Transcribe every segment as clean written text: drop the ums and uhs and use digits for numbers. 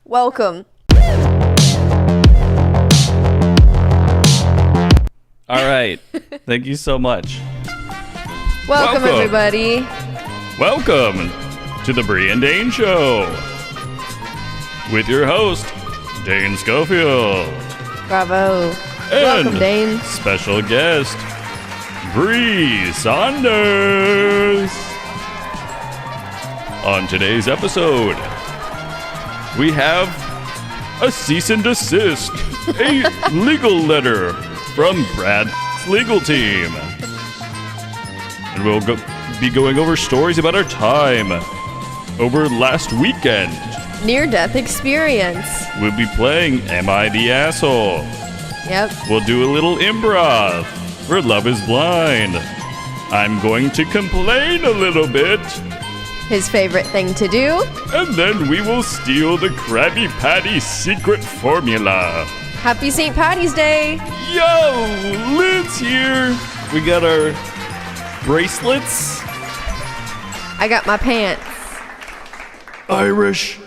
Welcome. All right. Thank you so much. Welcome, everybody. Welcome to the Bree and Dane Show with your host, Dane Schofield. Bravo. And Welcome, Dane. Special guest, Bree Saunders. On today's episode, we have a cease and desist, a legal letter from Brad's legal team. And we'll be going over stories about our time over last weekend. Near-death experience. We'll be playing Am I the Asshole? Yep. We'll do a little improv for Love is Blind. I'm going to complain a little bit. His favorite thing to do. And then we will steal the Krabby Patty secret formula. Happy St. Patty's Day. Yo, Lynn's here. We got our bracelets. I got my pants. Irish.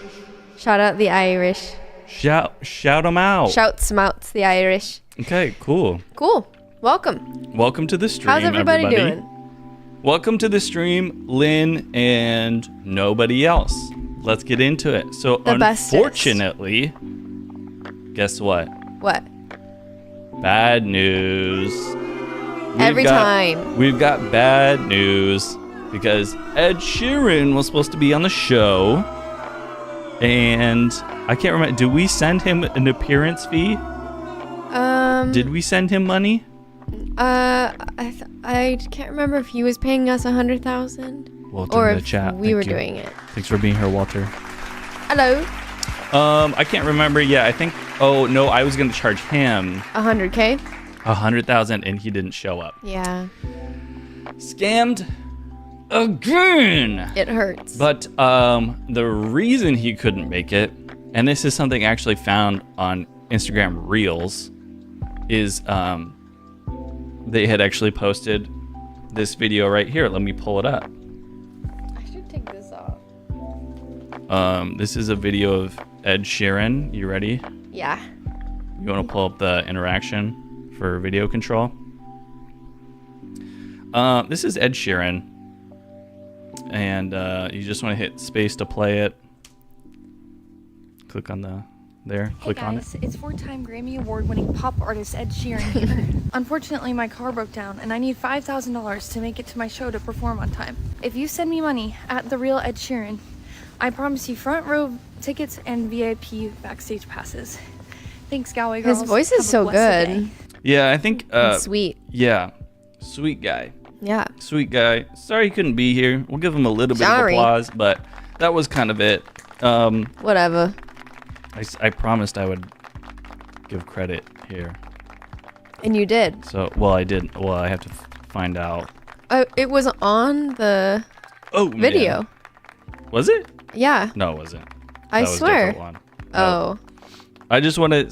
Shout out the Irish. Shout them out. Shout smouts the Irish. Okay, cool. Cool. Welcome. Welcome to the stream, How's everybody doing? Welcome to the stream, Lynn and nobody else. Let's get into it. So, the unfortunately, guess what? What? Bad news. Every time. We've got bad news because Ed Sheeran was supposed to be on the show. And I can't remember. Did we send him an appearance fee? Did we send him money? I can't remember if he was paying us $100,000 Walter or in the if chat. we were doing it. Thanks for being here, Walter. Hello. I can't remember. Yeah, I think. Oh no, I was gonna charge him $100K. $100,000, and he didn't show up. Yeah. Scammed again. It hurts. But the reason he couldn't make it, and this is something I actually found on Instagram Reels, is they had actually posted this video right here. Let me pull it up. I should take this off. This is a video of Ed Sheeran. You ready? Yeah. You want to pull up the interaction for video control? This is Ed Sheeran. And you just want to hit space to play it. Click on the... There, click on it. Hey guys, it's 4-time Grammy Award-winning pop artist Ed Sheeran here. Unfortunately, my car broke down and I need $5,000 to make it to my show to perform on time. If you send me money at The Real Ed Sheeran, I promise you front row tickets and VIP backstage passes. Thanks, Galway girls. His voice is so good. Day. Yeah, I think... and sweet. Yeah, sweet guy. Yeah. Sweet guy. Sorry he couldn't be here. We'll give him a little bit of applause, but that was kind of it. Whatever. I promised I would give credit here. And you did. So, well, I did. Well, I have to find out. It was on the video. Yeah. Was it? Yeah. No, it wasn't. I That was a swear. different one. Oh. I just want to,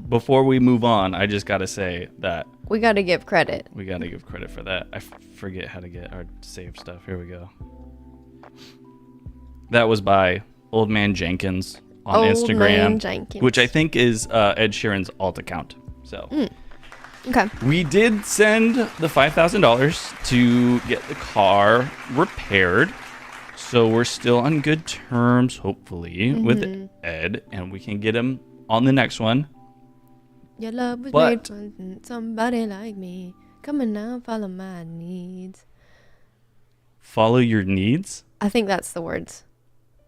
before we move on, I just got to say that We got to give credit. we got to give credit for that. I forget how to get our save stuff. Here we go. That was by Old Man Jenkins on Old Instagram, Man Jenkins. which I think is Ed Sheeran's alt account. So Okay. we did send the $5,000 to get the car repaired. So we're still on good terms, hopefully, with Ed, and we can get him on the next one. Your love was But- made for somebody like me. Come on now, follow my needs. Follow your needs. I think that's the words.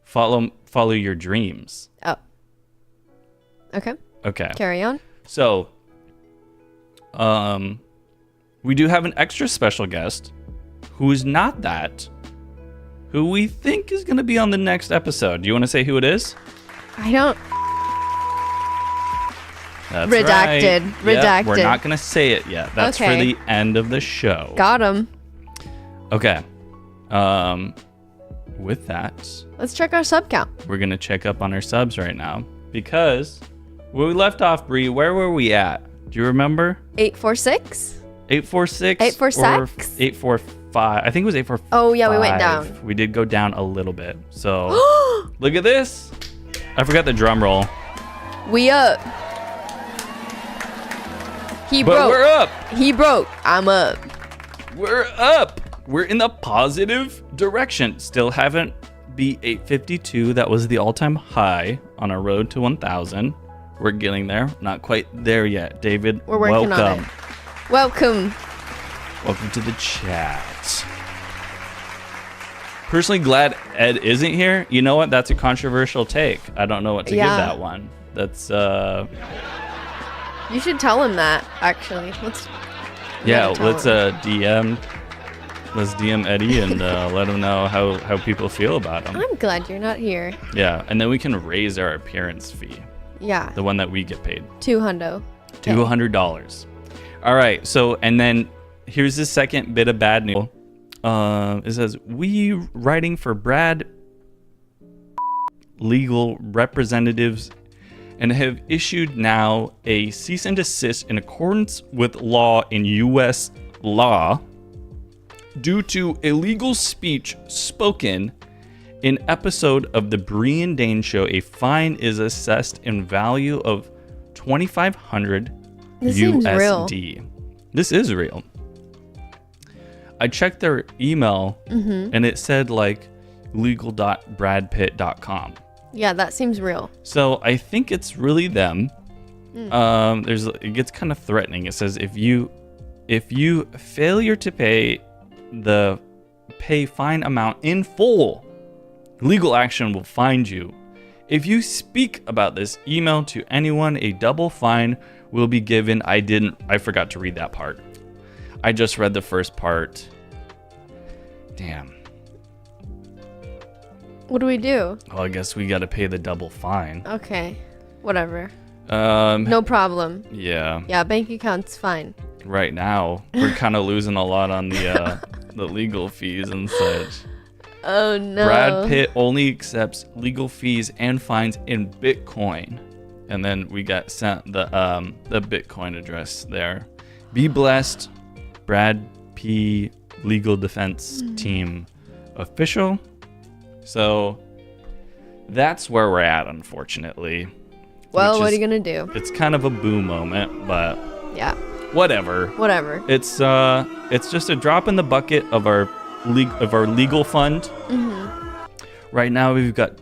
Follow your dreams. Oh. Okay. Okay. Carry on. So, we do have an extra special guest who is not that, who we think is going to be on the next episode. Do you want to say who it is? I don't. That's Redacted. right. Yep, Redacted. we're not going to say it yet. That's for Okay. the end of the show. Got him. Okay. With that, Let's check our sub count. we're going to check up on our subs right now because where we left off, Bree, where were we at? Do you remember? 846. 846? 846? 845. I think it was 845. Oh, yeah, we went down. We did go down a little bit. So, look at this. I forgot the drum roll. We up. He But broke. we're up. He broke. I'm up. We're up. We're in the positive direction. Still haven't beat 852. That was the all-time high on our road to 1,000. We're getting there. Not quite there yet. David, We're working welcome. on it. Welcome. Welcome to the chat. Personally glad Ed isn't here. You know what? That's a controversial take. I don't know what to give that one. That's You should tell him that, actually. Let's DM. Let's DM Eddie and let him know how people feel about him. I'm glad you're not here. Yeah, and then we can raise our appearance fee. Yeah. The one that we get paid. $200. $200. All right. So, and then here's the second bit of bad news. It says, we writing for Brad legal representatives and have issued now a cease and desist in accordance with law in U.S. law due to illegal speech spoken in episode of the Bree and Dane show. A fine is assessed in value of $2,500 This seems real. USD. This is real. I checked their email and it said like legal.bradpitt.com. Yeah, that seems real. So I think it's really them. It gets kind of threatening. It says if you failure to pay the fine amount in full, legal action will find you. If you speak about this email to anyone, a double fine will be given. I forgot to read that part. I just read the first part. Damn. What do we do? Well, I guess we got to pay the double fine. Okay. Whatever. No No problem. Yeah. Yeah, bank account's fine. Right now, we're kind of losing a lot on the legal fees and such. Oh no. Brad Pitt only accepts legal fees and fines in Bitcoin. And then we got sent the Bitcoin address there. Be blessed, Brad P. Legal Defense Team official. So that's where we're at, unfortunately. Well, what are you gonna do? It's kind of a boo moment, but Yeah. whatever. It's just a drop in the bucket of our legal fund. Right now we've got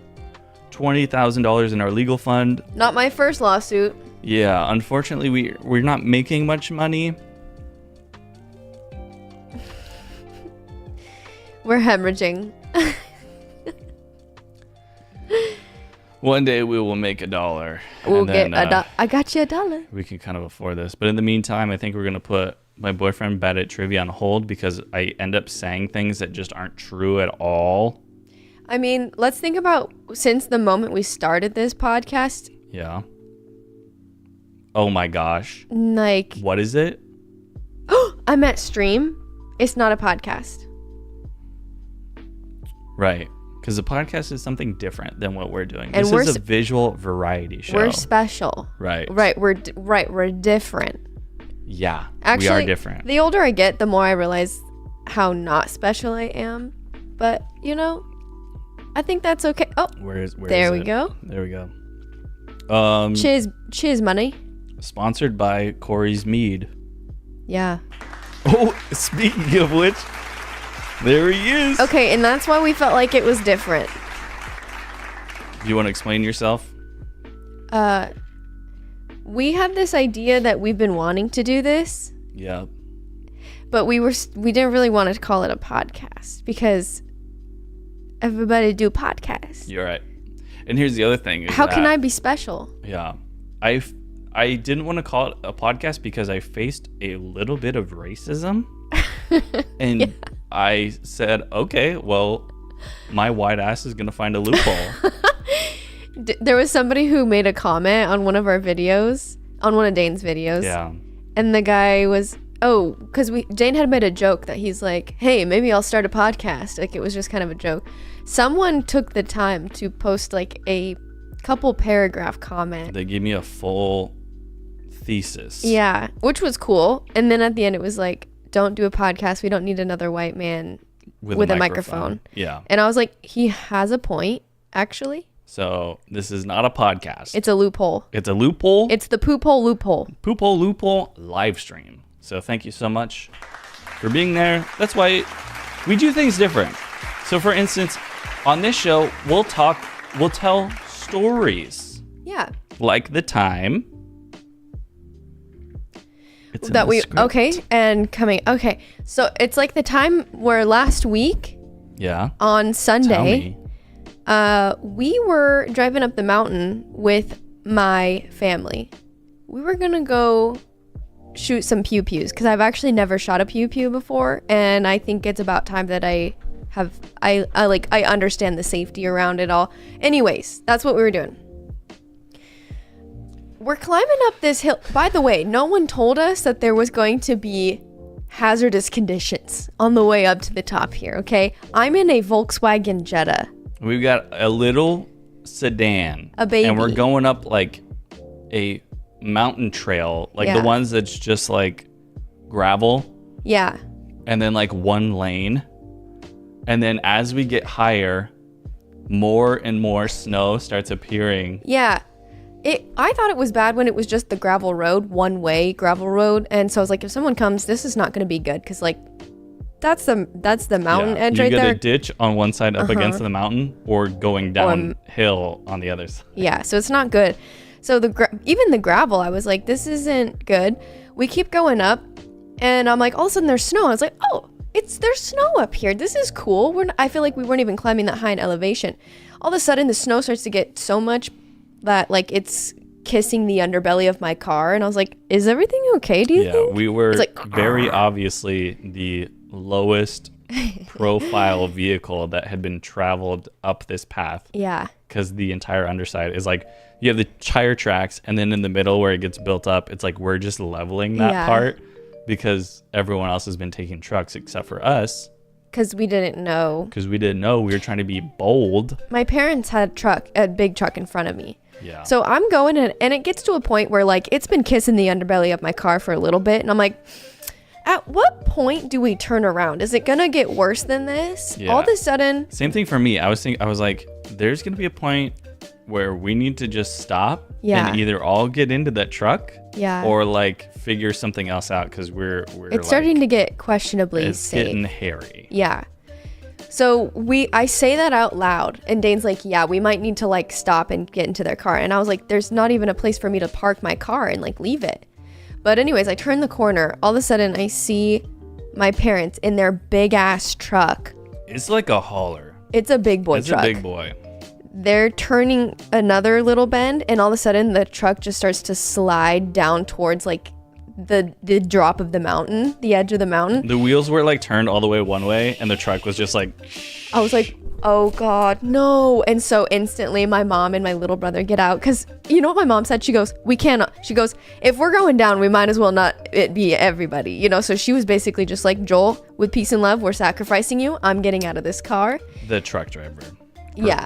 $20,000 in our legal fund. Not my first lawsuit. Yeah, unfortunately we're not making much money. We're hemorrhaging. One day we will make $1. We'll and then, get I got you $1. we can kind of afford this. But in the meantime, I think we're gonna put my boyfriend Bad at Trivia on hold because I end up saying things that just aren't true at all. I mean, let's think about since the moment we started this podcast, Yeah. Oh my gosh. like What is it? I'm at stream. It's not a podcast. Right. Because the podcast is something different than what we're doing. And This is a visual variety show. We're special. Right. Right, we're different. Yeah. Actually, we are different. The older I get, the more I realize how not special I am. But, you know, I think that's okay. Oh, Where there is we it? go. There we go. Cheers, money. Sponsored by Corey's Mead. Yeah. Oh, speaking of which, there he is. Okay, and that's why we felt like it was different. Do you want to explain yourself? We had this idea that we've been wanting to do this, Yeah. but we didn't really want to call it a podcast because everybody do podcasts. You're right. And here's the other thing. How can I be special? Yeah. I didn't want to call it a podcast because I faced a little bit of racism. And I said, okay, well, my white ass is going to find a loophole. There was somebody who made a comment on one of our videos, on one of Dane's videos. Yeah. And the guy was, because Dane had made a joke that he's like, hey, maybe I'll start a podcast. Like, it was just kind of a joke. Someone took the time to post like a couple paragraph comment. They gave me a full thesis. Yeah, which was cool. And then at the end, it was like, don't do a podcast. We don't need another white man with a microphone. Yeah. And I was like, he has a point, actually. So this is not a podcast. It's a loophole. It's a loophole. It's the poop hole loophole. Poop hole loophole live stream. So thank you so much for being there. That's why we do things different. So for instance, on this show, we'll tell stories. Yeah. Like the time. It's That we okay, and coming okay. So it's like the time where last week on Tell Sunday, me. we were driving up the mountain with my family. We were gonna go shoot some pew pews because I've actually never shot a pew pew before, and I think it's about time that I understand the safety around it all. Anyways, that's what we were doing. We're climbing up this hill. By the way, no one told us that there was going to be hazardous conditions on the way up to the top here, okay? I'm in a Volkswagen Jetta. We've got a little sedan. A baby. And we're going up like a mountain trail, like the ones that's just like gravel. Yeah. And then like one lane. And then as we get higher, more and more snow starts appearing. Yeah. I thought it was bad when it was just the gravel road, one way gravel road. And so I was like, if someone comes, this is not going to be good. Cause like, that's the mountain edge right there. You get a ditch on one side up against the mountain or going downhill on the other side. Yeah. So it's not good. So even the gravel, I was like, this isn't good. We keep going up and I'm like, all of a sudden there's snow. I was like, oh, there's snow up here. This is cool. I feel like we weren't even climbing that high in elevation. All of a sudden the snow starts to get so much that like it's kissing the underbelly of my car. And I was like, is everything okay? Do you think? Yeah, we were very obviously the lowest profile vehicle that had been traveled up this path. Yeah. Because the entire underside is like, you have the tire tracks, and then in the middle where it gets built up, it's like we're just leveling that part because everyone else has been taking trucks except for us. Because we didn't know. We were trying to be bold. My parents had a big truck in front of me. Yeah. So I'm going and it gets to a point where like it's been kissing the underbelly of my car for a little bit. And I'm like, at what point do we turn around? Is it going to get worse than this? Yeah. All of a sudden. Same thing for me. I was like, there's going to be a point where we need to just stop and either all get into that truck or like figure something else out because we're it's starting to get questionably it's safe. Getting hairy. Yeah. So I say that out loud and Dane's like, yeah, we might need to like stop and get into their car. And I was like, there's not even a place for me to park my car and like leave it. But anyways, I turn the corner. All of a sudden I see my parents in their big ass truck. It's like a hauler. It's a big boy truck. It's a big boy. They're turning another little bend and all of a sudden the truck just starts to slide down towards like the drop of the mountain, the edge of the mountain. The wheels were like turned all the way one way and the truck was just like, I was like, oh God, no. And so instantly my mom and my little brother get out because you know what my mom said? She goes, we cannot. She goes, if we're going down, we might as well not it be everybody, you know? So she was basically just like, Joel, with peace and love, we're sacrificing you. I'm getting out of this car. The truck driver.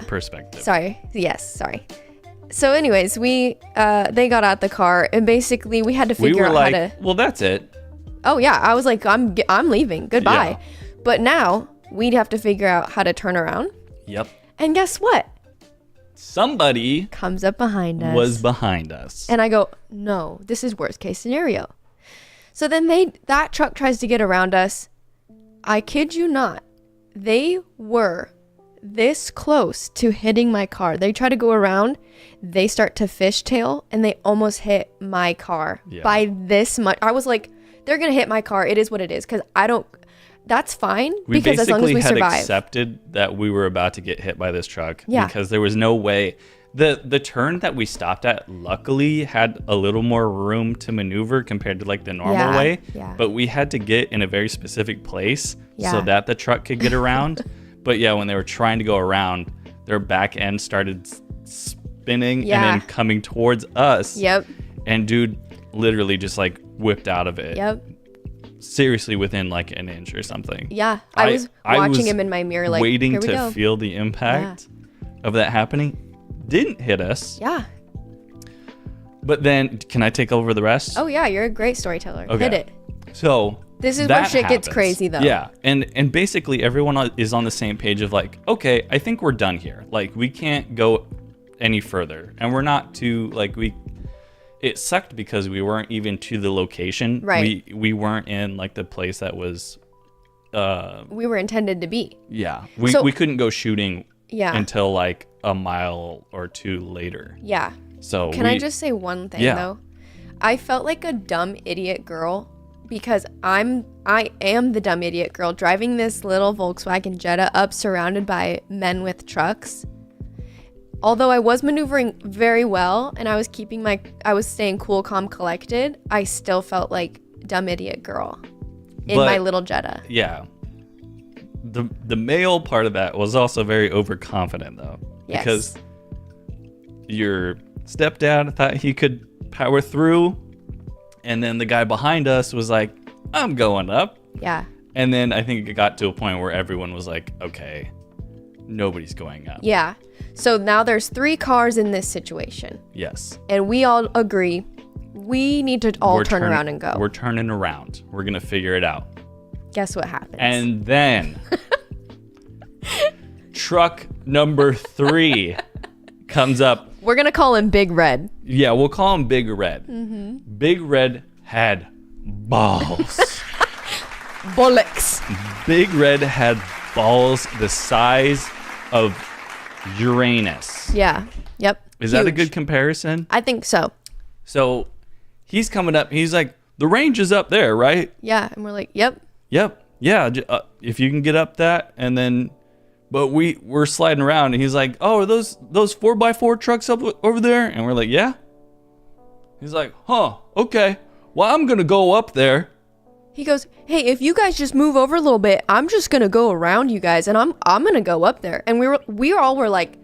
Perspective. Sorry. Yes. Sorry. So anyways, they got out the car and basically we had to figure out how to. Well, that's it. Oh yeah. I was like, I'm leaving. Goodbye. Yeah. But now we'd have to figure out how to turn around. Yep. And guess what? Somebody comes up behind us. Was behind us. And I go, no, this is worst case scenario. So then that truck tries to get around us. I kid you not. They were this close to hitting my car. They try to go around, they start to fishtail, and they almost hit my car by this much. I was like, they're gonna hit my car. It is what it is, because that's fine, because as long as we survive. We basically had accepted that we were about to get hit by this truck because there was no way. The turn that we stopped at luckily had a little more room to maneuver compared to like the normal way, but we had to get in a very specific place so that the truck could get around. But yeah, when they were trying to go around, their back end started spinning and then coming towards us. Yep. And dude literally just like whipped out of it. Yep. Seriously within like an inch or something. Yeah. I was watching him in my mirror like, waiting here we to go. Feel the impact of that happening. Didn't hit us. Yeah. But then, can I take over the rest? Oh yeah, you're a great storyteller. Okay. Hit it. So this is where shit gets crazy though. Yeah, and basically everyone is on the same page of like, okay, I think we're done here. Like we can't go any further. And we're not too, like, it sucked because we weren't even to the location. Right. We weren't in, like, the place that was... we were intended to be. Yeah. We couldn't go shooting until, like, a mile or two later. Yeah. So Can I just say one thing, though? I felt like a dumb idiot girl because I am the dumb idiot girl driving this little Volkswagen Jetta up surrounded by men with trucks. Although I was maneuvering very well and I was staying cool, calm, collected, I still felt like dumb idiot girl in my little Jetta. Yeah. The male part of that was also very overconfident, though. Yes. Because your stepdad thought he could power through, and then the guy behind us was like, I'm going up. Yeah. And then I think it got to a point where everyone was like, okay, nobody's going up. Yeah. So now there's 3 cars in this situation. Yes. And we all agree we need to all turn around and go. We're turning around. We're going to figure it out. Guess what happens? And then truck number 3 comes up. We're going to call him Big Red. Yeah, we'll call him Big Red. Mm-hmm. Big Red had balls. Bollocks. Big Red had balls the size of Uranus. Yeah. Yep. Is that a good comparison? I think so. So he's coming up. He's like, the range is up there, right? Yeah. And we're like, yep. Yep. Yeah. If you can get up that, and then, but we're sliding around, and he's like, oh, are those 4x4 trucks up over there? And we're like, yeah. He's like, huh, okay. Well, I'm gonna go up there. He goes, hey, if you guys just move over a little bit, I'm just gonna go around you guys, and I'm gonna go up there. And we all were like,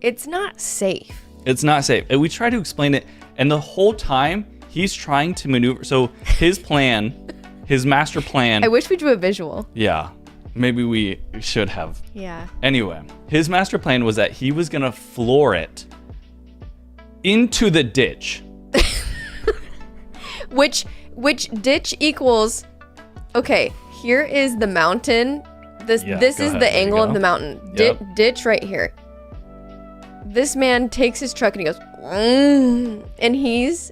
it's not safe. It's not safe. And we try to explain it, and the whole time he's trying to maneuver. So his plan, his master plan. I wish we drew a visual. Yeah, maybe we should have. Yeah. Anyway, his master plan was that he was gonna floor it into the ditch. Which ditch equals, okay, here is the mountain. This is the angle of the mountain. Yep. Ditch right here. This man takes his truck and he goes, and he's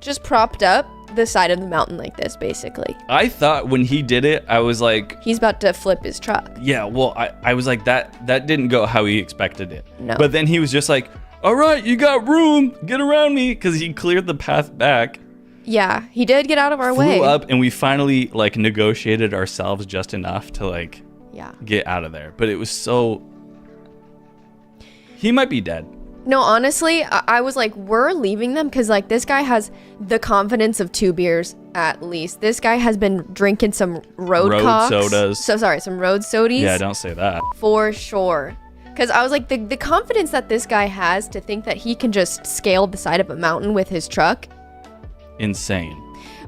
just propped up the side of the mountain like this, basically. I thought when he did it, I was like, he's about to flip his truck. yeah, well, I was like, that didn't go how he expected it. No. But then he was just like, all right, you got room, get around me, because he cleared the path back. Yeah, he did get out of our way. Flew up, and we finally like negotiated ourselves just enough to like get out of there. But it was so... He might be dead. No, honestly, I was like, we're leaving them because like this guy has the confidence of 2 beers at least. This guy has been drinking some road cocks. sodas. Some road sodies. Yeah, don't say that. For sure. Because I was like, the confidence that this guy has to think that he can just scale the side of a mountain with his truck. Insane.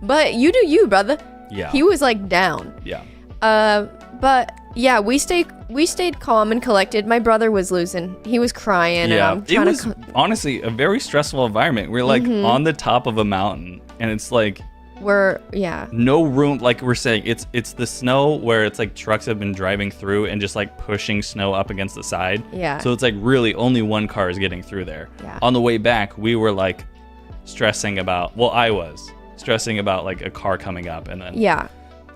But you do you, brother. Yeah. He was like down. Yeah. But yeah, we stayed calm and collected. My brother was losing. He was crying. Yeah. And I'm trying it was honestly a very stressful environment. We're like on the top of a mountain, and it's like no room. Like we're saying, it's the snow where it's like trucks have been driving through and just like pushing snow up against the side. Yeah. So it's like really only one car is getting through there. Yeah. On the way back, we were like I was stressing about like a car coming up, and then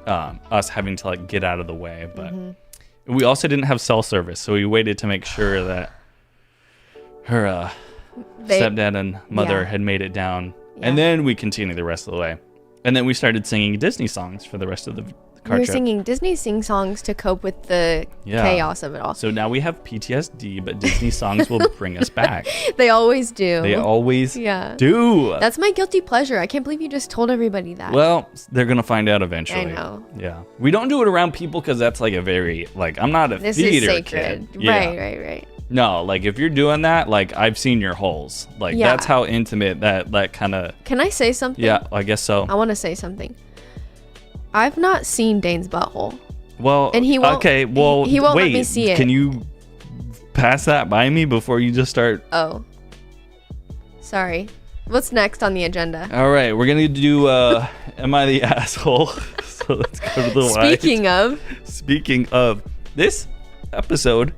us having to like get out of the way. But we also didn't have cell service, so we waited to make sure that her stepdad and mother had made it down, and then we continued the rest of the way. And then we started singing Disney songs for the rest of the car we were trip. singing Disney songs to cope with the chaos of it all. So now we have PTSD, but Disney songs will bring us back. They always do. They always do. That's my guilty pleasure. I can't believe you just told everybody that. Well, they're going to find out eventually. I know. Yeah. We don't do it around people because that's like a very, like, I'm not a this theater is sacred. kid. Yeah. Right. No, like if you're doing that, like I've seen your holes. Like that's how intimate that kind of. Can I say something? Yeah, I guess so. I want to say something. I've not seen Dane's butthole. Well, and he won't. Okay, well, he won't wait, let me see it. Can you pass that by me before you just start? Oh, sorry. What's next on the agenda? All right, we're gonna do Am I the Asshole? So let's go to the Speaking of this episode,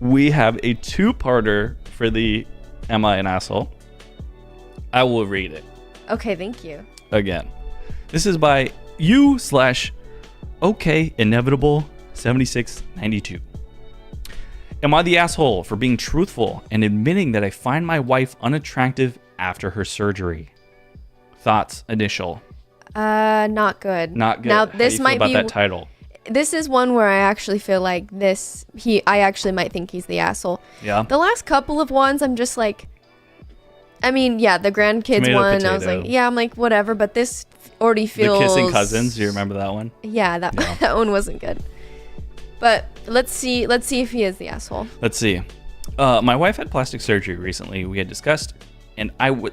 we have a 2-parter for the Am I an Asshole? I will read it Okay, thank you. again. This is by you/OKInevitable7692. Am I the asshole for being truthful and admitting that I find my wife unattractive after her surgery? Thoughts initial. Not good. Not good. Now How this do you feel might about be that title. this is one where I actually feel like I actually might think he's the asshole. Yeah. The last couple of ones I'm just like, I mean, yeah, the grandkids Tomato, one, I was potato. like, yeah, I'm like, whatever, but this already feels... The Kissing Cousins, do you remember that one? Yeah, that Yeah. that one wasn't good. But let's see if he is the asshole. Let's see. My wife had plastic surgery recently. We had discussed it, and I was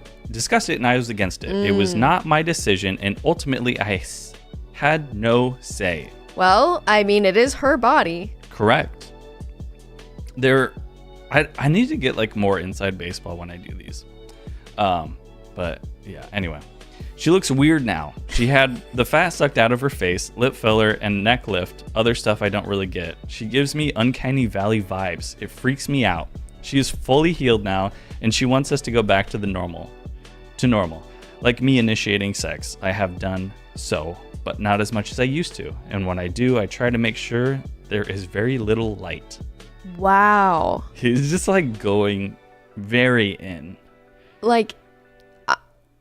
against it. It was not my decision, and ultimately I had no say. Well, I mean, it is her body. Correct. I need to get like more inside baseball when I do these. But yeah, anyway. She looks weird now. She had the fat sucked out of her face, lip filler, and neck lift, other stuff I don't really get. She gives me uncanny valley vibes. It freaks me out. She is fully healed now, and she wants us to go back to normal. Like me initiating sex. I have done so, but not as much as I used to. And when I do, I try to make sure there is very little light. Wow. He's just like going very in. Like,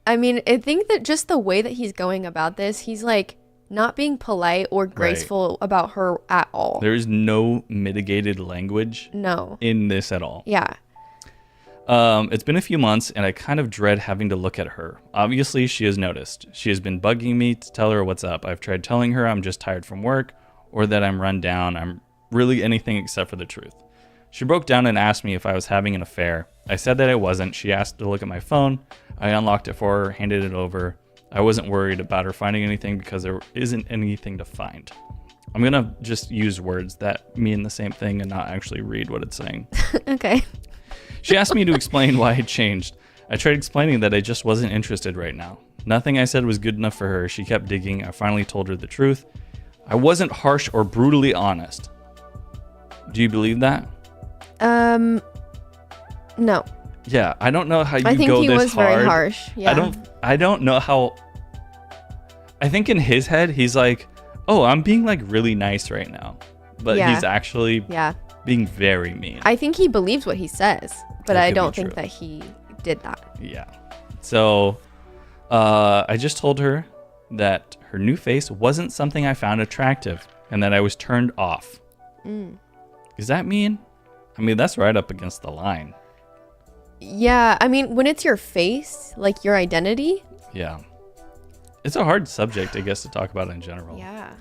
I mean, I think that just the way that he's going about this, he's like not being polite or graceful about her at all. There's no mitigated language in this at all. Yeah. It's been a few months and I kind of dread having to look at her. Obviously, she has noticed. She has been bugging me to tell her what's up. I've tried telling her I'm just tired from work or that I'm run down. I'm really anything except for the truth. She broke down and asked me if I was having an affair. I said that I wasn't. She asked to look at my phone. I unlocked it for her, handed it over. I wasn't worried about her finding anything because there isn't anything to find. I'm going to just use words that mean the same thing and not actually read what it's saying. Okay. She asked me to explain why I changed. I tried explaining that I just wasn't interested right now. Nothing I said was good enough for her. She kept digging. I finally told her the truth. I wasn't harsh or brutally honest. Do you believe that? No. Yeah, I don't know how you go I this think hard. he was very harsh. Yeah. I don't know how. I think in his head he's like, "Oh, I'm being like really nice right now," but he's actually being very mean. I think he believes what he says, but That I could don't be think true. that he did that. Yeah. So, I just told her that her new face wasn't something I found attractive, and that I was turned off. Does that mean? I mean, that's right up against the line. Yeah, I mean, when it's your face, like your identity. Yeah. It's a hard subject, I guess, to talk about in general. Yeah.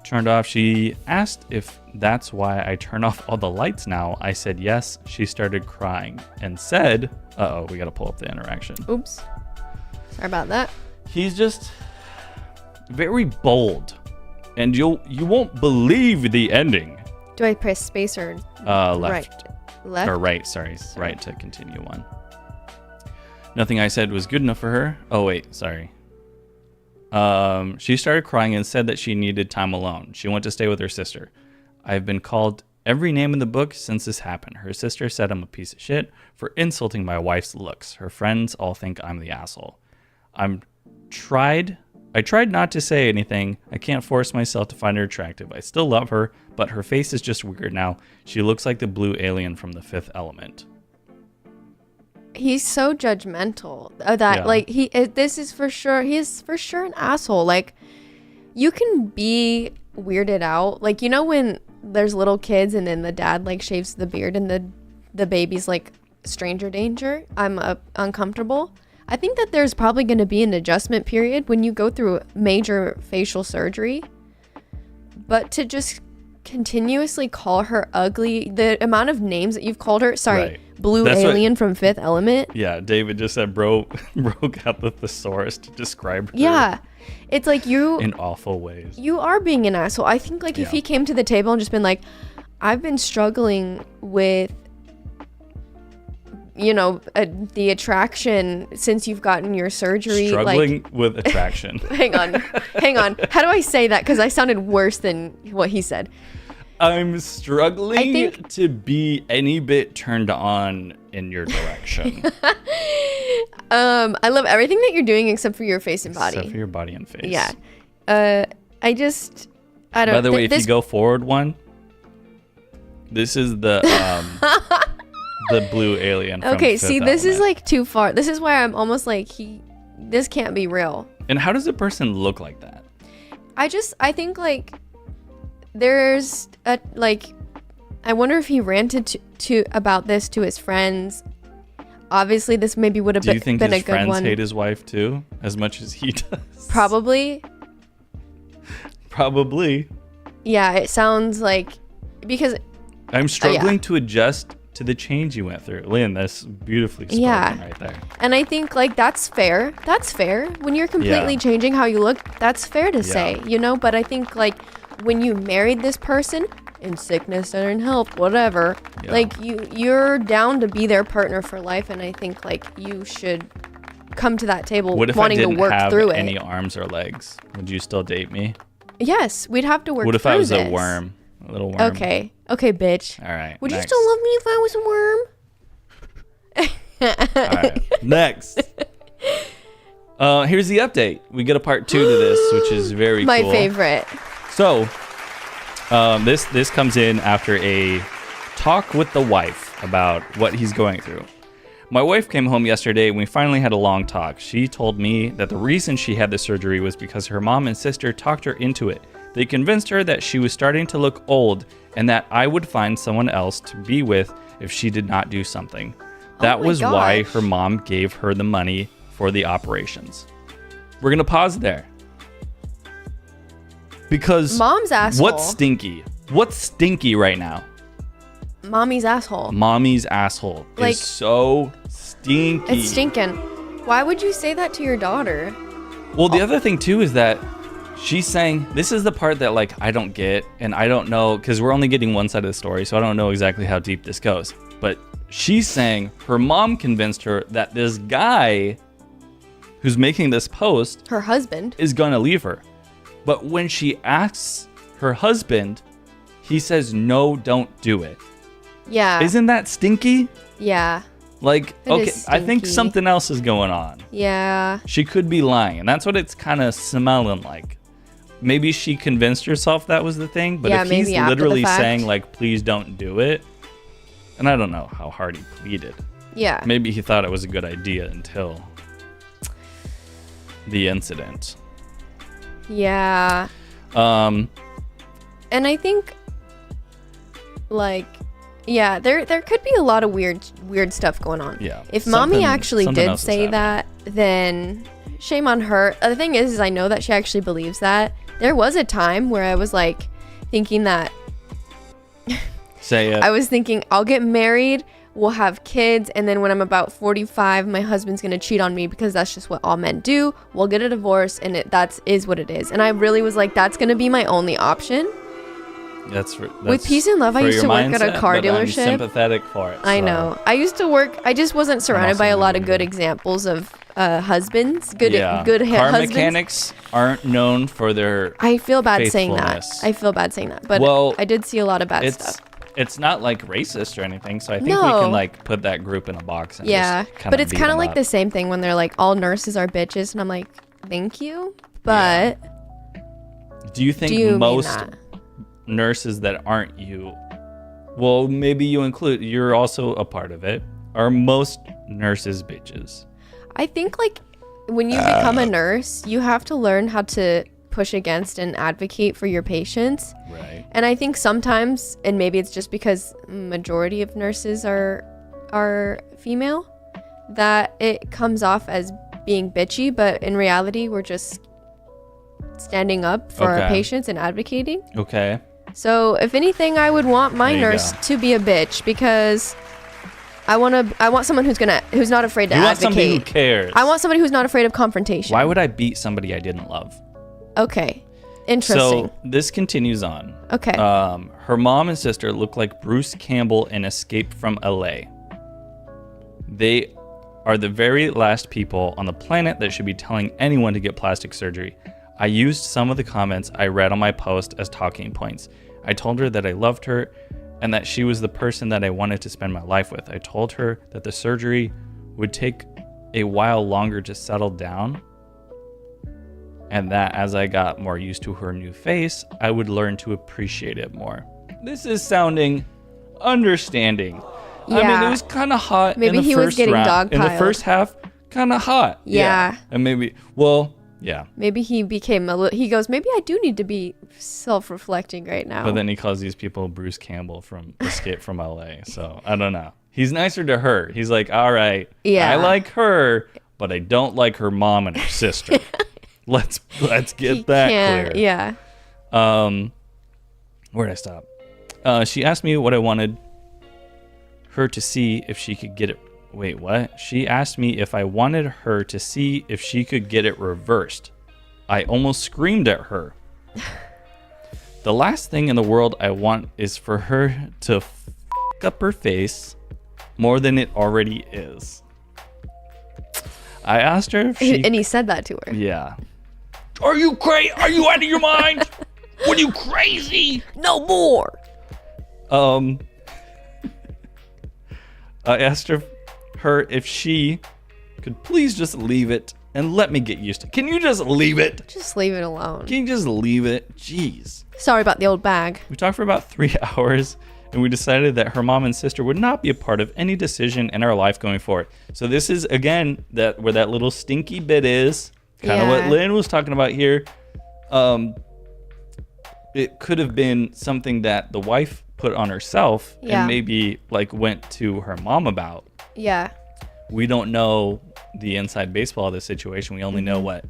Turned off. She asked if that's why I turn off all the lights now. I said yes. She started crying and said, uh-oh, we got to pull up the interaction. Oops. Sorry about that. He's just very bold. And you won't believe the ending. Do I press space or Left. right? Left? Or right, sorry. Right to continue on. Nothing I said was good enough for her. Oh, wait, sorry. She started crying and said that she needed time alone. She went to stay with her sister. I've been called every name in the book since this happened. Her sister said I'm a piece of shit for insulting my wife's looks. Her friends all think I'm the asshole. I tried not to say anything. I can't force myself to find her attractive. I still love her, but her face is just weird now. She looks like the blue alien from The Fifth Element. He's so judgmental that like this is for sure. He is for sure an asshole. Like, you can be weirded out. Like, you know when there's little kids and then the dad like shaves the beard and the baby's like stranger danger. I'm uncomfortable. I think that there's probably going to be an adjustment period when you go through major facial surgery. But to just continuously call her ugly, the amount of names that you've called her, blue That's alien from Fifth Element. Yeah, David just said broke out the thesaurus to describe her. Yeah. It's like in awful ways. You are being an asshole. I think like if he came to the table and just been like, I've been struggling with the attraction since you've gotten your surgery. Struggling with attraction. Hang on. How do I say that? Because I sounded worse than what he said. I'm struggling I think- to be any bit turned on in your direction. I love everything that you're doing except for your face and body. Except for your body and face. Yeah. I don't. By the way, if you go forward one, this is the the blue alien. From Okay, Fifth see, this is Element. like too far. This is why I'm almost like this can't be real. And how does a person look like that? I think like there's a like I wonder if he ranted to about this to his friends. Obviously, this maybe would have Do you think been his a good friends one. hate his wife too, as much as he does? Probably. Probably. Yeah, it sounds like because I'm struggling to adjust to the change you went through. Lynn, that's beautifully spoken right there. And I think like that's fair. That's fair. When you're completely changing how you look, that's fair to say, you know? But I think like when you married this person in sickness and in health, whatever, like you're down to be their partner for life, and I think like you should come to that table What if wanting I didn't to work have through any it. arms or legs? Would you still date me? Yes, we'd have to work through this. What if I was a worm? A little worm? Okay, bitch. All right. Would you next. still love me if I was a worm? All right. Next. Here's the update. We get a part 2 to this, which is very My cool. favorite. So, this comes in after a talk with the wife about what he's going through. My wife came home yesterday and we finally had a long talk. She told me that the reason she had the surgery was because her mom and sister talked her into it. They convinced her that she was starting to look old and that I would find someone else to be with if she did not do something. That my was why gosh. her mom gave her the money for the operations. We're going to pause there. Because Mom's asshole. what's stinky? What's stinky right now? Mommy's asshole. Mommy's asshole Like- is so stinky. It's stinking. Why would you say that to your daughter? Well, the other thing too is that she's saying, this is the part that like I don't get, and I don't know because we're only getting one side of the story, so I don't know exactly how deep this goes. But she's saying her mom convinced her that this guy who's making this post Her husband. is gonna leave her. But when she asks her husband, he says, no, don't do it. Yeah. Isn't that stinky? Yeah. Like, It okay, is I think stinky. something else is going on. Yeah. She could be lying, and that's what it's kind of smelling like. Maybe she convinced herself that was the thing, but Yeah, if he's maybe after the literally fact. saying, like, please don't do it, and I don't know how hard he pleaded. Yeah. Maybe he thought it was a good idea until the incident. Yeah. Um, And I think like yeah, there could be a lot of weird stuff going on. Yeah. If mommy Something- actually something did else is say that, then shame on her. The thing is I know that she actually believes that. There was a time where I was like thinking that say it. I was thinking I'll get married, we'll have kids, and then when I'm about 45, my husband's gonna cheat on me because that's just what all men do. We'll get a divorce, and that is what it is. And I really was like, that's gonna be my only option. That's With Peace and Love, I for used your to work at a mindset, car but I'm dealership. sympathetic for it. I so- know. I used to work. I just wasn't surrounded also by a lot moving of good here. examples of husbands. Good Yeah. car husbands. mechanics aren't known for their. I feel bad saying that. faithfulness. I feel bad saying that. But Well, I did see a lot of bad It's stuff. it's not like racist or anything, so I think we No. can like put that group in a box. And Yeah, just kinda but it's beat kind of them like up. the same thing when they're like, all nurses are bitches, and I'm like, thank you, but Do you think do you mean most that? nurses that aren't you? Well, maybe you include. You're also a part of it. Are most nurses bitches? I think like when you become a nurse, you have to learn how to push against and advocate for your patients. Right. And I think sometimes, and maybe it's just because majority of nurses are female, that it comes off as being bitchy, but in reality, we're just standing up for our Okay. patients and advocating. Okay. So if anything, I would want my There you nurse go. to be a bitch because I want someone who's not afraid to You want somebody who advocate. cares. I want somebody who's not afraid of confrontation. Why would I beat somebody I didn't love? Okay. Interesting. So this continues on. Okay. Her mom and sister look like Bruce Campbell in Escape from LA. They are the very last people on the planet that should be telling anyone to get plastic surgery. I used some of the comments I read on my post as talking points. I told her that I loved her and that she was the person that I wanted to spend my life with. I told her that the surgery would take a while longer to settle down, and that as I got more used to her new face, I would learn to appreciate it more. This is sounding understanding. I mean, Yeah. it was kind of hot Maybe in the he was first getting round. In the dogpiled. first half, kind of hot. Yeah. And maybe, well, yeah. Maybe he became he goes, maybe I do need to be self-reflecting right now. But then he calls these people Bruce Campbell from Escape from LA. So I don't know. He's nicer to her. He's like, all right, Yeah. I like her, but I don't like her mom and her sister. let's get He that can't- clear. Yeah. Where'd I stop? She asked me what I wanted her to see if she could get it. Wait, what? She asked me if I wanted her to see if she could get it reversed. I almost screamed at her. The last thing in the world I want is for her to f up her face more than it already is. I asked her if she... And he said that to her. Yeah. Are you crazy? Are you out of your mind? Were you crazy? No more. I asked her if she could please just leave it and let me get used to it. Can you just leave it? Just leave it alone. Can you just leave it? Jeez. Sorry about the old bag. We talked for about 3 hours and we decided that her mom and sister would not be a part of any decision in our life going forward. So this is, again, that where that little stinky bit is. Kind of what Yeah. Lynn was talking about here. It could have been something that the wife put on herself Yeah. and maybe like went to her mom about. Yeah. We don't know the inside baseball of the situation. We only know what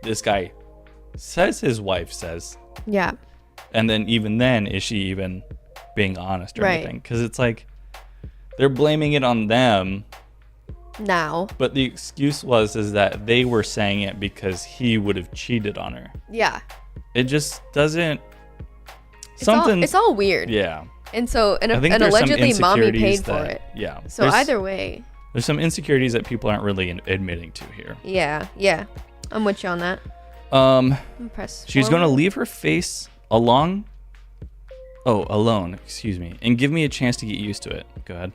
this guy says his wife says. Yeah. And then even then, is she even being honest or Right. anything? Because it's like they're blaming it on them. Now. But the excuse is that they were saying it because he would have cheated on her. Yeah. It just doesn't. It's all weird. Yeah. And so, and I think and there's some allegedly mommy insecurities paid for that- it. Yeah. So There's- either way, There's some insecurities that people aren't really admitting to here. yeah. I'm with you on that. Press She's going to forward. leave her face alone, excuse me, and give me a chance to get used to it. Go ahead.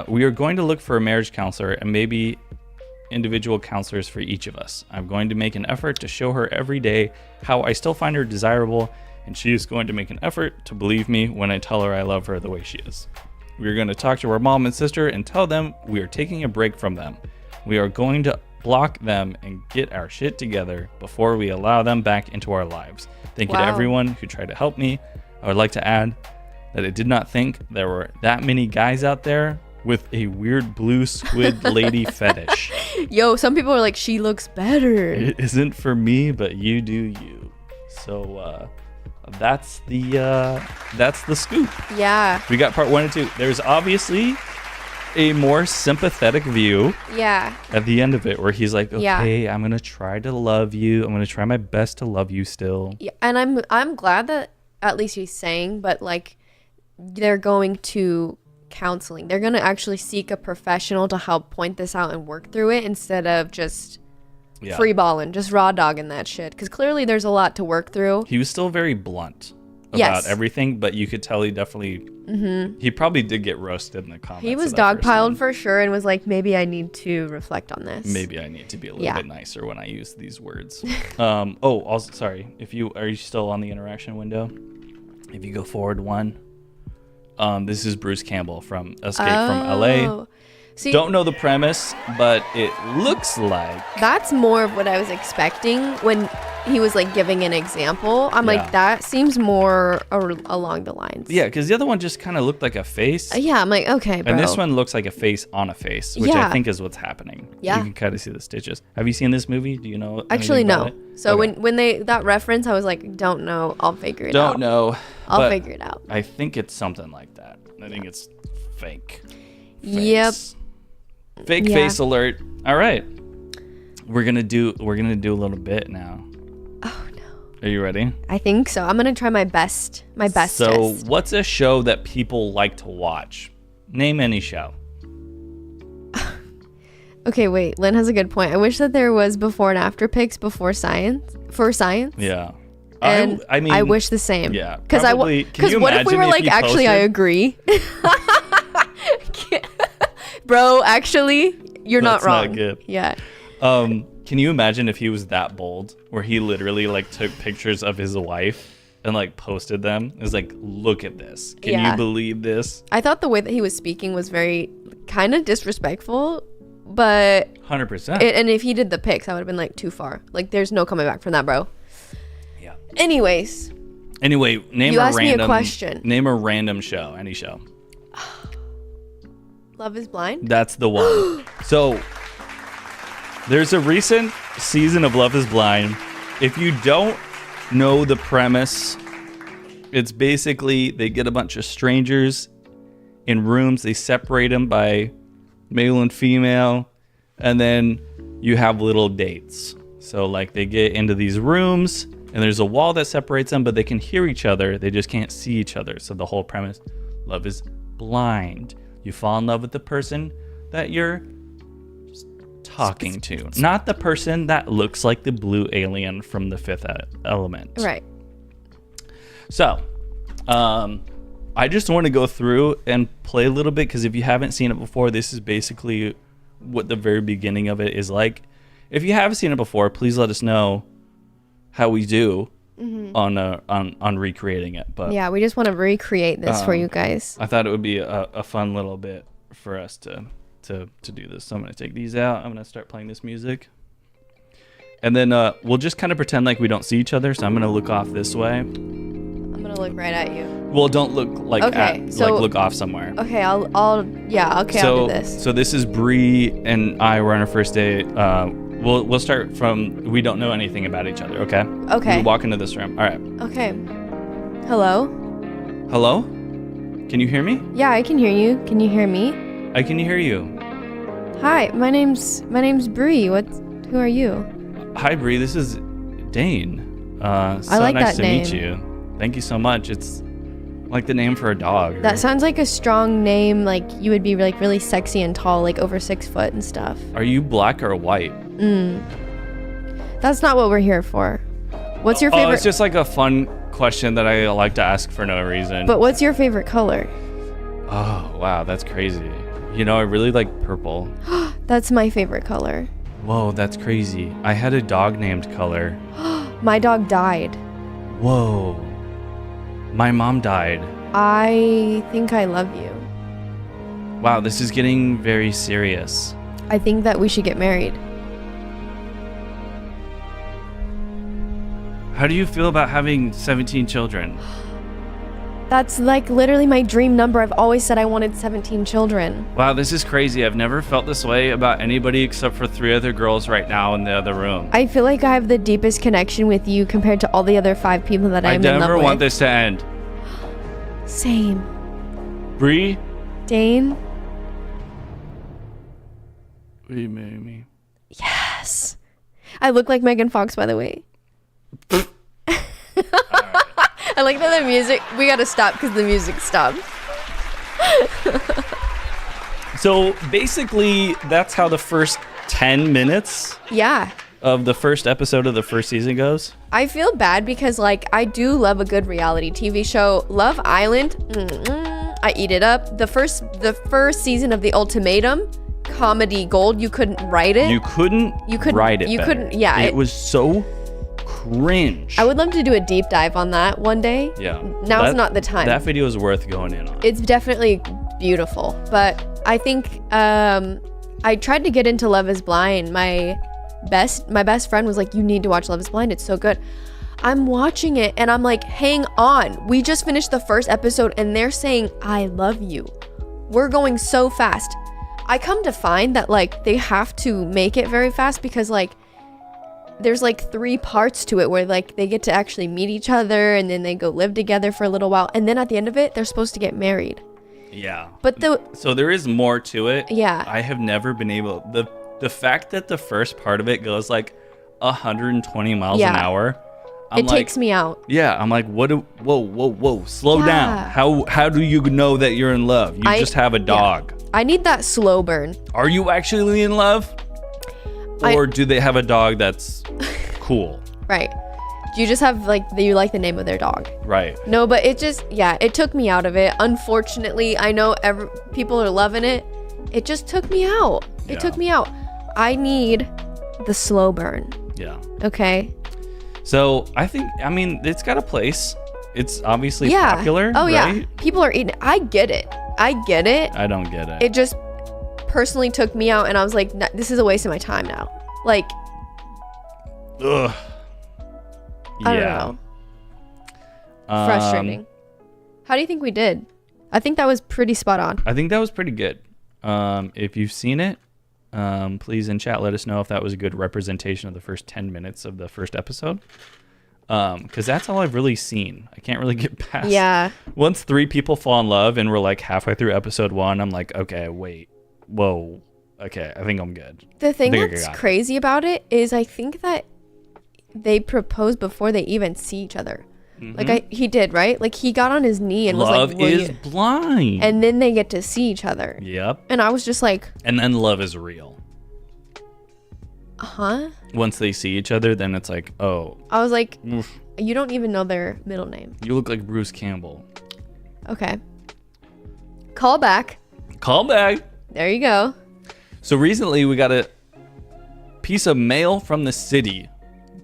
We are going to look for a marriage counselor and maybe individual counselors for each of us. I'm going to make an effort to show her every day how I still find her desirable, and she is going to make an effort to believe me when I tell her I love her the way she is. We are going to talk to our mom and sister and tell them we are taking a break from them. We are going to block them and get our shit together before we allow them back into our lives. Thank you to Wow. everyone who tried to help me. I would like to add that I did not think there were that many guys out there with a weird blue squid lady fetish. Yo, some people are like, she looks better. It isn't for me, but you do you. So that's the scoop. Yeah. We got part 1 and 2. There's obviously a more sympathetic view Yeah. at the end of it where he's like, Yeah. okay, I'm going to try to love you. I'm going to try my best to love you still. Yeah. And I'm glad that at least he's saying, but like they're going to counseling. They're going to actually seek a professional to help point this out and work through it instead of just Yeah. free balling, just raw dogging that shit. Because clearly there's a lot to work through. He was still very blunt about Yes. everything, but you could tell he definitely, he probably did get roasted in the comments. He was of that first dogpiled one. for sure and was like, maybe I need to reflect on this. Maybe I need to be a little Yeah. bit nicer when I use these words. Also, sorry. Are you still on the interaction window? If you go forward 1, this is Bruce Campbell from Escape from LA. Oh. See, Don't know the premise, but it looks like that's more of what I was expecting when he was like giving an example. I'm Yeah. like, that seems more along the lines. yeah, because the other one just kind of looked like a face, Yeah, I'm like, okay, bro. and this one looks like a face on a face, which I Yeah. think is what's happening. Yeah. You can kind of see the stitches. Have you seen this movie? Do you know? Actually, anything no. about it? So Okay. when they that reference, I was like, don't know. I'll figure it out. Don't know. I'll but figure it out. I think it's something like that. I think it's fake. Yep. Face. Fake Yeah. face alert. All right. We're gonna do a little bit now. Oh no. Are you ready? I think so. I'm gonna try my best. My bestest. So, what's a show that people like to watch? Name any show. Okay, wait. Lynn has a good point. I wish that there was before and after pics before science. For science. Yeah. And I mean, I wish the same. Yeah, Because probably. Can you what if we imagine were if like, you actually, I posted- agree. Bro, actually, you're That's not not wrong. good. Yeah. Can you imagine if he was that bold, where he literally like took pictures of his wife and like posted them? It was like, look at this. Can Yeah. you believe this? I thought the way that he was speaking was very kind of disrespectful, but 100%. and if he did the pics, I would have been like too far. Like, there's no coming back from that, bro. Yeah. Anyways, Anyway, name You a asked me a random question. Name a random show, any show. Love is Blind. That's the one. So there's a recent season of Love is Blind. If you don't know the premise, it's basically they get a bunch of strangers in rooms, they separate them by male and female, and then you have little dates. So like they get into these rooms and there's a wall that separates them, but they can hear each other, they just can't see each other. So the whole premise, love is blind. You fall in love with the person that you're talking to, not the person that looks like the blue alien from The Fifth Element. Right. So, I just want to go through and play a little bit, because if you haven't seen it before, this is basically what the very beginning of it is like. If you have seen it before, please let us know how we do on recreating it. But Yeah, we just want to recreate this for you guys. I thought it would be a fun little bit for us to do this. So I'm going to take these out. I'm going to start playing this music. And then we'll just kind of pretend like we don't see each other. So I'm going to look off this way. I'm gonna look right at you. Well, don't look like Okay, at, so- like look off somewhere. Okay, I'll do this. So this is Bree and I were on our first date. We'll start from we don't know anything about each other. Okay. Okay. We walk into this room. All right. Okay. Hello? Hello. Can you hear me? Yeah, I can hear you. Can you hear me? I can hear you. Hi, my name's Bree. Who are you? Hi, Bree. This is Dane. So I like nice that to meet name. you. Thank you so much. It's like the name for a dog. That sounds like a strong name. Like you would be like really sexy and tall, like over 6 foot and stuff. Are you black or white? That's not what we're here for. What's your Oh, favorite? it's just like a fun question that I like to ask for no reason. But what's your favorite color? Oh, wow, that's crazy. You know, I really like purple. That's my favorite color. Whoa, that's crazy. I had a dog named Color. My dog died. Whoa. My mom died. I think I love you. Wow, this is getting very serious. I think that we should get married. How do you feel about having 17 children? That's like literally my dream number. I've always said I wanted 17 children. Wow, this is crazy. I've never felt this way about anybody except for 3 other girls right now in the other room. I feel like I have the deepest connection with you compared to all the other 5 people that I'm in love with. I never want this to end. Same. Bree, Dane? will you marry me? Yes. I look like Megan Fox, by the way. I like that the music, we gotta stop because the music stopped. So basically, that's how the first 10 minutes Yeah. of the first episode of the first season goes. I feel bad because like I do love a good reality TV show. Love Island, I eat it up. The first season of The Ultimatum, comedy gold. You couldn't write it. You couldn't write it better. couldn't. Yeah, It was so cringe. I would love to do a deep dive on that one day. Yeah. Now's not the time. That video is worth going in on. It's definitely beautiful, but I think I tried to get into Love is Blind. My best friend was like, you need to watch Love is Blind, it's so good. I'm watching it and I'm like, hang on, we just finished the first episode and they're saying I love you. We're going so fast. I come to find that like they have to make it very fast because like there's like 3 parts to it where like they get to actually meet each other and then they go live together for a little while and then at the end of it they're supposed to get married. Yeah. But So there is more to it. Yeah. I have never been able the fact that the first part of it goes like 120 miles an hour. It takes me out. Yeah, I'm like, whoa, slow Yeah. down. How do you know that you're in love? You just have a dog. Yeah. I need that slow burn. Are you actually in love? Or do they have a dog that's cool? Right. You just have like you like the name of their dog. Right. No, but it just it took me out of it. Unfortunately, I know people are loving it. It just took me out. It took me out. I need the slow burn. Yeah. Okay. So I mean, it's got a place. It's obviously popular. Oh right? yeah. People are eating it. I get it. I don't get it. It just personally took me out, and I was like, this is a waste of my time now. Like, ugh. I don't know. Frustrating. How do you think we did? I think that was pretty spot on. I think that was pretty good. If you've seen it, please in chat let us know if that was a good representation of the first 10 minutes of the first episode. Because that's all I've really seen. I can't really get past. Yeah. Once 3 people fall in love and we're like halfway through episode 1, I'm like, okay, wait, whoa, okay, I think I'm good. The thing that's crazy about it is I think that they proposed before they even see each other. Mm-hmm. Like he did, right? Like he got on his knee and love was like, is blind. And then they get to see each other. Yep. And I was just like, and then love is real. Huh? Once they see each other, then it's like, oh. I was like, oof. You don't even know their middle name. You look like Bruce Campbell. Okay. Call back. There you go. So recently we got a piece of mail from the city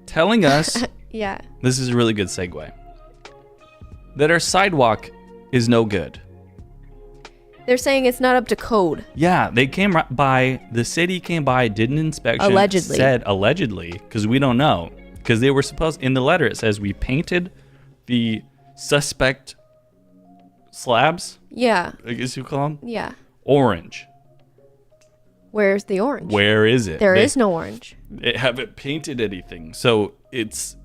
telling us, yeah, this is a really good segue, that our sidewalk is no good. They're saying it's not up to code. Yeah, they came by, the city came by, did an inspection. Allegedly. Said allegedly, because we don't know. Because they were supposed, in the letter it says we painted the suspect slabs. Yeah. I guess you call them. Yeah. Orange. Where's the orange? Where is it? There is no orange. They haven't painted anything. So it's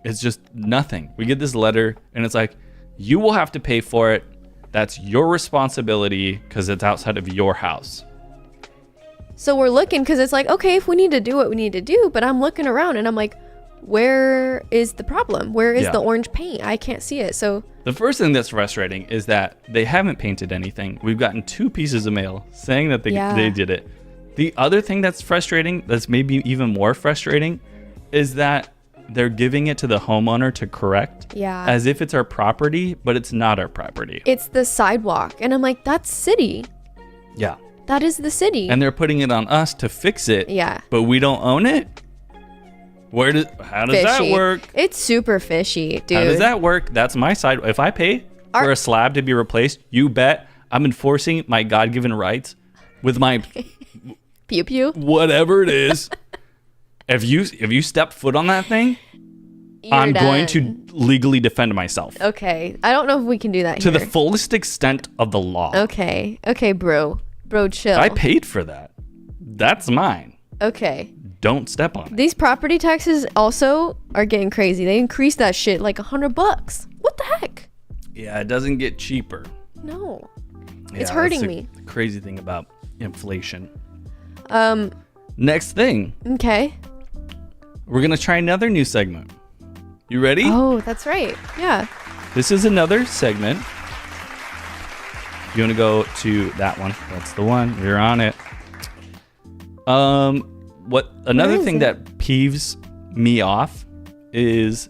just nothing. We get this letter and it's like, you will have to pay for it. That's your responsibility because it's outside of your house. So we're looking because it's like, okay, if we need to do what we need to do, but I'm looking around and I'm like, where is the problem? Where is the orange paint? I can't see it. So the first thing that's frustrating is that they haven't painted anything. We've gotten 2 pieces of mail saying that they did it. The other thing that's frustrating, that's maybe even more frustrating, is that they're giving it to the homeowner to correct. Yeah. As if it's our property, but it's not our property. It's the sidewalk. And I'm like, that's city. Yeah. That is the city. And they're putting it on us to fix it. Yeah. But we don't own it? How does that work? It's super fishy, dude. How does that work? That's my side. If I pay for a slab to be replaced, you bet I'm enforcing my God-given rights with my pew pew, whatever it is. If you step foot on that thing, I'm going to legally defend myself. Okay. I don't know if we can do that to here. the fullest extent of the law. Okay, bro, chill. I paid for that. That's mine. Okay. Don't step on it. These property taxes also are getting crazy. They increased that shit like $100. What the heck? Yeah, it doesn't get cheaper. No. It's hurting me. Crazy thing about inflation. Next thing. Okay. We're going to try another new segment. You ready? Oh, that's right. Yeah. This is another segment. You want to go to that one? That's the one. You're on it. Another thing that peeves me off is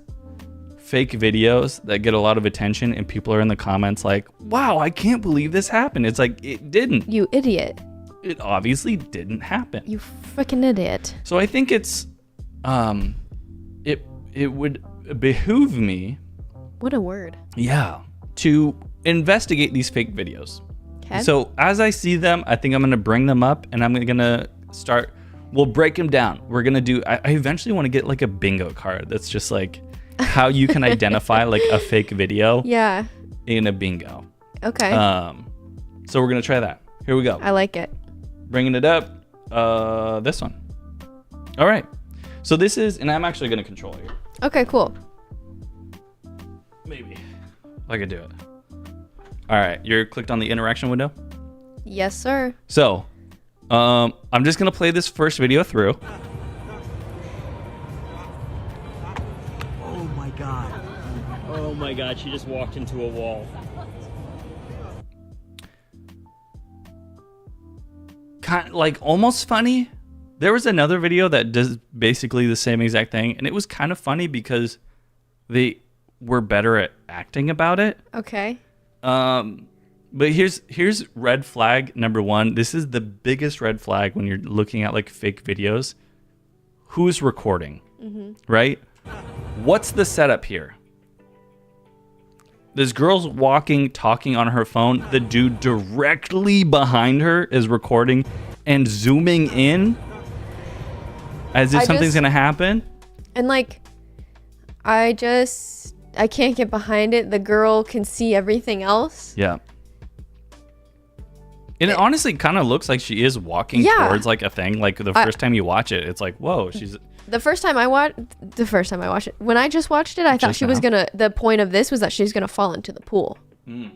fake videos that get a lot of attention and people are in the comments like, wow, I can't believe this happened. It's like, it didn't. You idiot. It obviously didn't happen. You freaking idiot. So I think it's, it would behoove me. What a word. Yeah. To investigate these fake videos. Okay. So as I see them, I think I'm going to bring them up and I'm going to we'll break them down. We're going to do, I eventually want to get like a bingo card that's just like how you can identify like a fake video in a bingo. Okay. So we're going to try that. Here we go. I like it. Bringing it up. This one. All right. So this is, and I'm actually going to control here. Okay, cool. Maybe I could do it. All right. You're clicked on the interaction window? Yes, sir. So, I'm just going to play this first video through. Oh my God. Oh my God, she just walked into a wall. Kind of like almost funny, There was another video that does basically the same exact thing, and it was kind of funny because they were better at acting about it. Okay. But here's red flag number 1. This is the biggest red flag when you're looking at like fake videos. Who's recording? Right? What's the setup here? This girl's walking, talking on her phone. The dude directly behind her is recording and zooming in as if something's going to happen. And like, I can't get behind it. The girl can see everything else. Yeah. And it honestly kind of looks like she is walking towards like a thing. Like the first time you watch it, it's like, whoa, she's... The first time I watched it, when I just watched it, I thought she was the point of this was that she's gonna fall into the pool.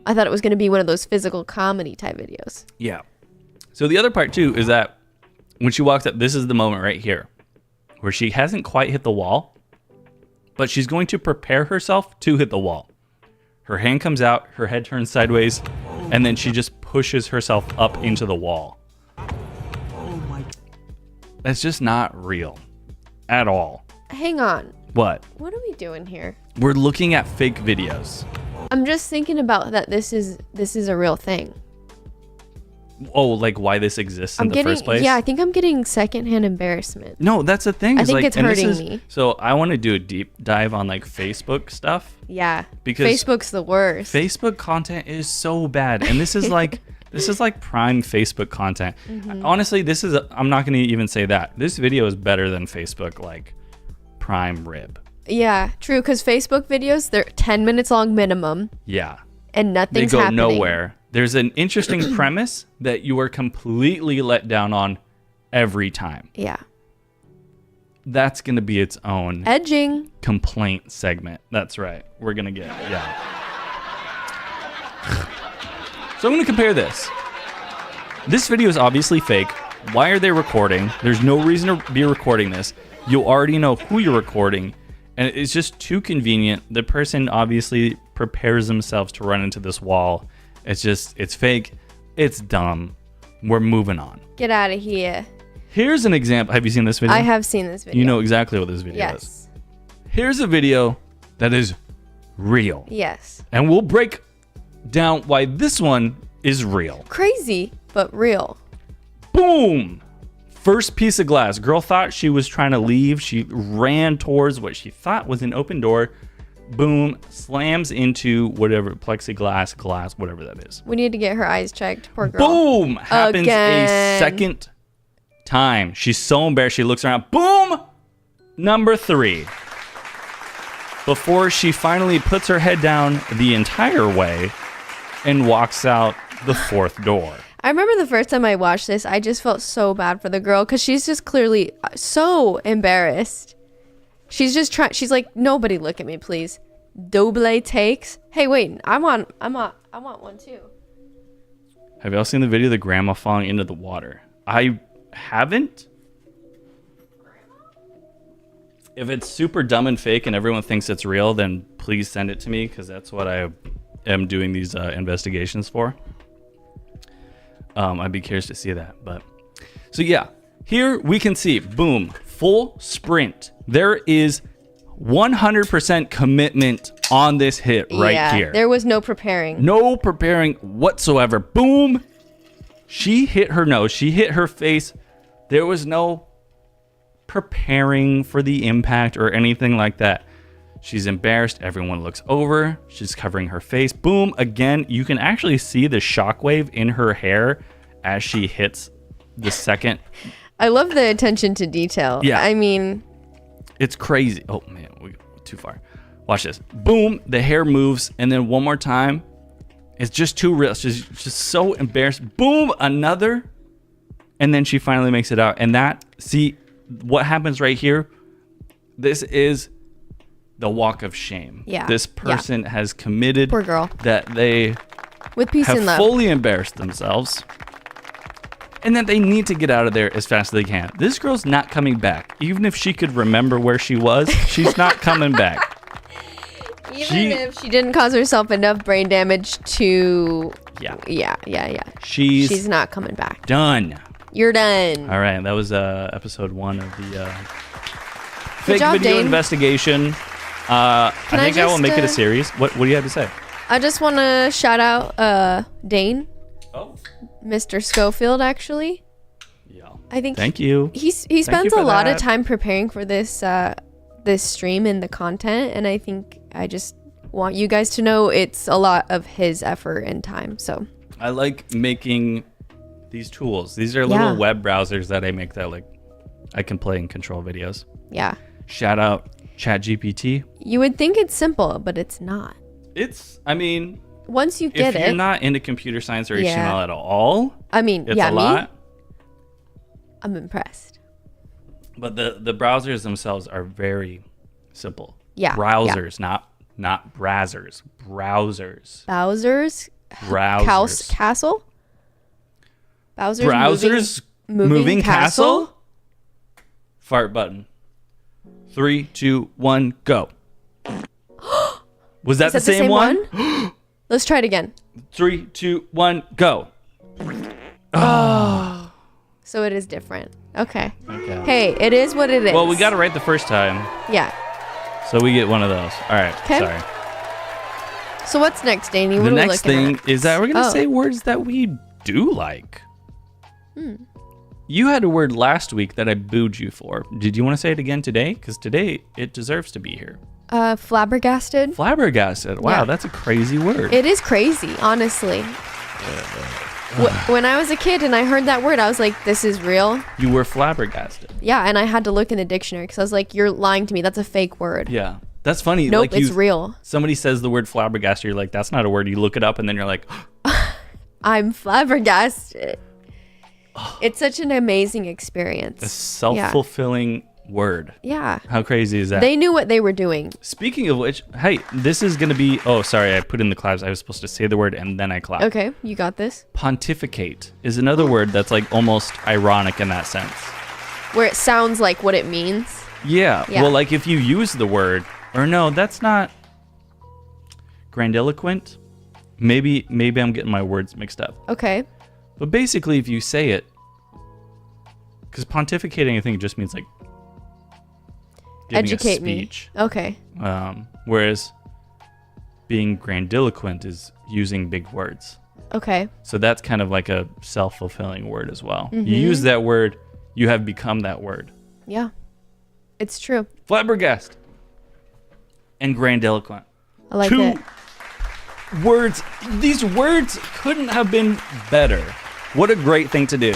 I thought it was gonna be one of those physical comedy type videos. Yeah. So the other part too is that when she walks up, this is the moment right here where she hasn't quite hit the wall, but she's going to prepare herself to hit the wall. Her hand comes out, her head turns sideways, and then she just pushes herself up into the wall. Oh my. That's just not real. At all. Hang on. What? What are we doing here? We're looking at fake videos. I'm just thinking about that this is a real thing. Oh, like why this exists in the first place? Yeah, I think I'm getting secondhand embarrassment. No, that's the thing. I think like, it's hurting me. So I want to do a deep dive on like Facebook stuff. Yeah. Because Facebook's the worst. Facebook content is so bad. And this is like prime Facebook content. Honestly, I'm not going to even say that. This video is better than Facebook like prime rib. Yeah, true, because Facebook videos, they're 10 minutes long minimum. Yeah. And nothing's happening. They go nowhere. There's an interesting premise that you are completely let down on every time. Yeah. That's going to be its own edging complaint segment. That's right. We're going to get, yeah. So I'm going to compare this. This video is obviously fake. Why are they recording? There's no reason to be recording this. You already know who you're recording, and it's just too convenient. The person obviously prepares themselves to run into this wall. It's fake. It's dumb. We're moving on. Get out of here. Here's an example. Have you seen this video? I have seen this video. You know exactly what this video is. Here's a video that is real. Yes. And we'll break down why this one is real. Crazy, but real. Boom! First piece of glass. Girl thought she was trying to leave. She ran towards what she thought was an open door. Boom, slams into whatever, plexiglass, glass, whatever that is. We need to get her eyes checked. Poor girl. Boom! Happens a second time. She's so embarrassed. She looks around. Boom! Number 3. Before she finally puts her head down the entire way and walks out the 4th door. I remember the first time I watched this, I just felt so bad for the girl because she's just clearly so embarrassed. She's just trying. She's like, nobody look at me, please. Double takes. Hey, wait. I want one too. Have y'all seen the video of the grandma falling into the water? I haven't. If it's super dumb and fake and everyone thinks it's real, then please send it to me because that's what I am doing these investigations for. I'd be curious to see that. But so yeah, here we can see, boom, full sprint. There is 100% commitment on this hit right here. There was no preparing. No preparing whatsoever. Boom. She hit her nose. She hit her face. There was no preparing for the impact or anything like that. She's embarrassed. Everyone looks over. She's covering her face. Boom. Again, you can actually see the shockwave in her hair as she hits the second. I love the attention to detail. Yeah. I mean, it's crazy. Oh, man. We went too far. Watch this. Boom. The hair moves. And then one more time. It's just too real. She's just so embarrassed. Boom. Another. And then she finally makes it out. And that, see, what happens right here? This is the walk of shame. Yeah. This person has committed. Poor girl. That they with peace have and love. fully embarrassed themselves. And that they need to get out of there as fast as they can. This girl's not coming back. Even if she could remember where she was, she's not coming back. Even if she didn't cause herself enough brain damage to... Yeah. Yeah. She's not coming back. Done. You're done. All right, that was episode 1 of the Good fake job, video Dane. investigation. I think I will just, make it a series. What do you have to say? I just want to shout out Dane, Oh, Mr. Schofield, actually. yeah. I think Thank you. he Thank spent you for a lot of that. time preparing for this this stream and the content, and I think I just want you guys to know it's a lot of his effort and time. So I like making these tools. These are little Yeah. web browsers that I make that like I can play and control videos. yeah, Shout out ChatGPT. you would think it's simple, but it's not. I mean, Once you get if you're it, not into computer science or Yeah. HTML at all, I mean, it's yeah, a lot. I'm impressed. But the browsers themselves are very simple. Yeah, Browsers, not browsers. Browsers. Bowser's Browsers. Castle. Bowser's Browsers moving castle. Fart button. 3, 2, 1, go. Was that, Is that the same one? Let's try it again. 3, 2, 1, go. So it is different. Okay. Okay. Hey, it is what it is. Well, we got it right the first time, Yeah. so we get one of those. All right. 'Kay. Sorry. So what's next, Danny? What The are we next looking thing at? is that we're going to Oh. say words that we do like. Hmm. You had a word last week that I booed you for. Did you want to say it again today? Because today it deserves to be here. Flabbergasted. Flabbergasted. Wow, Yeah. that's a crazy word. It is crazy, honestly. When I was a kid and I heard that word, I was like, this is real. You were flabbergasted. Yeah, and I had to look in the dictionary because I was like, you're lying to me. That's a fake word. Yeah. That's funny. Nope, like it's real. Somebody says the word flabbergasted, you're like, that's not a word. You look it up and then you're like, I'm flabbergasted. It's such an amazing experience. a self-fulfilling word. Yeah. How crazy is that? They knew what they were doing. Speaking of which, hey, this is going to be, oh, sorry, I put in the claps. I was supposed to say the word and then I clapped. Okay, you got this. Pontificate is another word that's like almost ironic in that sense. Where it sounds like what it means. Yeah. Yeah. Well, like if you use the word, or no, that's not grandiloquent. Maybe I'm getting my words mixed up. Okay. But basically, if you say it, because pontificating, I think, just means like giving Educate a me. speech. Okay. Whereas being grandiloquent is using big words. Okay. So that's kind of like a self-fulfilling word as well. Mm-hmm. You use that word, you have become that word. Yeah. It's true. Flabbergasted and grandiloquent. I like Two it. words. These words couldn't have been better. What a great thing to do.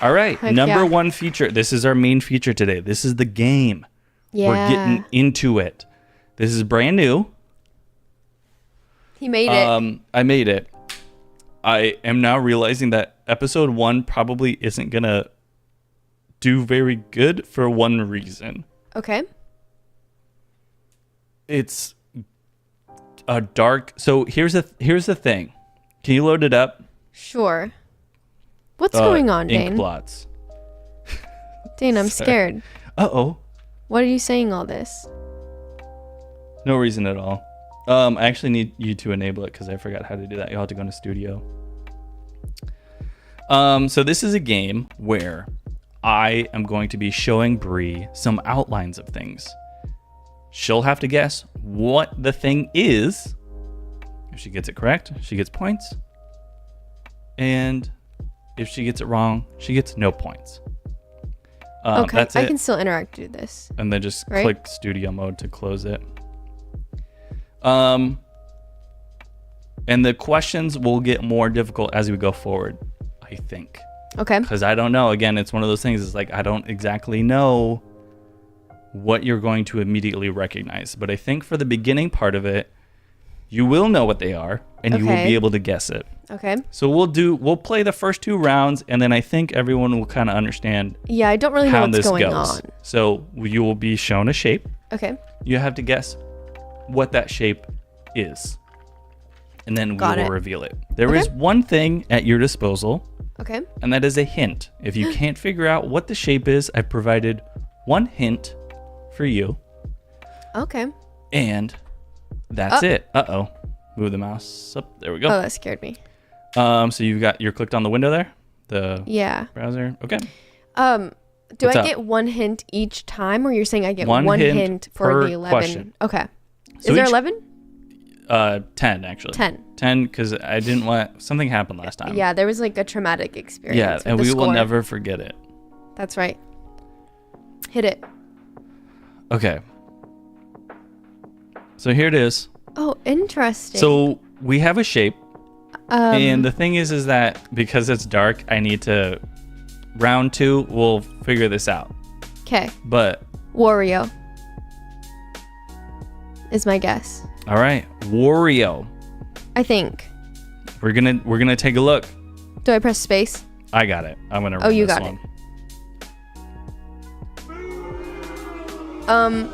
All right, Heck number yeah. one feature. This is our main feature today. This is the game. Yeah. We're getting into it. This is brand new. He made it. I made it. I am now realizing that episode 1 probably isn't going to do very good for one reason. Okay. It's a dark. So here's the thing. Can you load it up? Sure. What's going on, Dane? Inkblots. Dane, I'm Sorry. scared. Uh-oh. What are you saying all this? No reason at all. I actually need you to enable it because I forgot how to do that. You'll have to go into studio. So this is a game where I am going to be showing Bree some outlines of things. She'll have to guess what the thing is. If she gets it correct, she gets points. And if she gets it wrong, she gets no points. Okay, That's it. I can still interact with this. And then just Right? click studio mode to close it. And the questions will get more difficult as we go forward, I think. Okay. Because I don't know. Again, it's one of those things. It's like I don't exactly know what you're going to immediately recognize. But I think for the beginning part of it, you will know what they are, and you will Okay. be able to guess it. Okay. So we'll play the first 2 rounds, and then I think everyone will kind of understand Yeah, I don't really know how what's this going goes. on. So you will be shown a shape. Okay. You have to guess what that shape is. And then we Got will it. reveal it. There Okay. is one thing at your disposal, Okay. and that is a hint. If you can't figure out what the shape is, I provided one hint for you, Okay. and that's it. Move the mouse up. There we Oh, go. that scared me. So you're clicked on the window there. the browser. Okay. Do What's I up? get one hint each time, or you're saying I get One one hint hint for per the 11? question. Okay. So Is there each- 11? 10 actually. 10. 10 because I didn't want something happened last time. Yeah, there was like a traumatic experience. Yeah, with and the we will score. never forget it. That's right. Hit it. Okay. So here it is. Oh, interesting. So we have a shape, and the thing is that because it's dark, I need to round 2. We'll figure this out. Okay. But Wario is my guess. all right, Wario. I think. We're gonna take a look. Do I press space? I got it. I'm gonna. Oh, you this got one.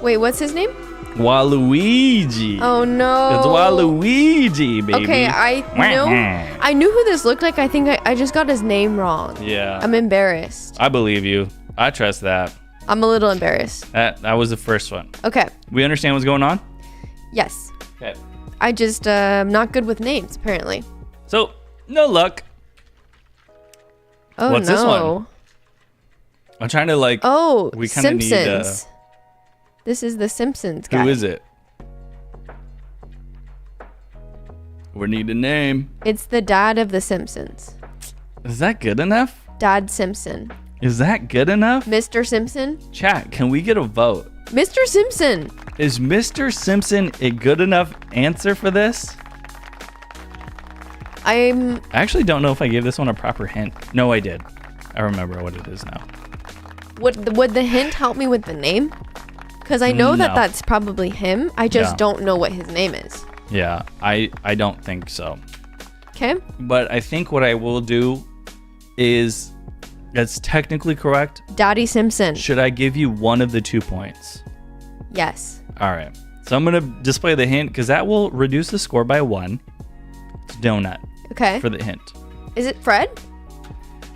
Wait, what's his name? Waluigi. Oh no. It's Waluigi, baby. Okay, I knew who this looked like. I think I just got his name wrong. Yeah. I'm embarrassed. I believe you. I trust that. I'm a little embarrassed. That was the first one. Okay. We understand what's going on? Yes. Okay. I just am not good with names apparently. So, no luck. Oh What's no. this one? I'm trying to like Oh, we kinda need, Simpsons. This is the Simpsons guy. who is it? We need a name. It's the dad of the Simpsons. Is that good enough? Dad Simpson. Is that good enough? Mr. Simpson? Chat, can we get a vote? Mr. Simpson. Is Mr. Simpson a good enough answer for this? I actually don't know if I gave this one a proper hint. No, I did. I remember what it is now. would the hint help me with the name? Because I know that No. that's probably him. I just Yeah. don't know what his name is. Yeah, I don't think so. Okay. But I think what I will do is, that's technically correct. Daddy Simpson. Should I give you one of the 2 points? Yes. All right. So I'm going to display the hint because that will reduce the score by 1. It's donut Okay. for the hint. Is it Fred?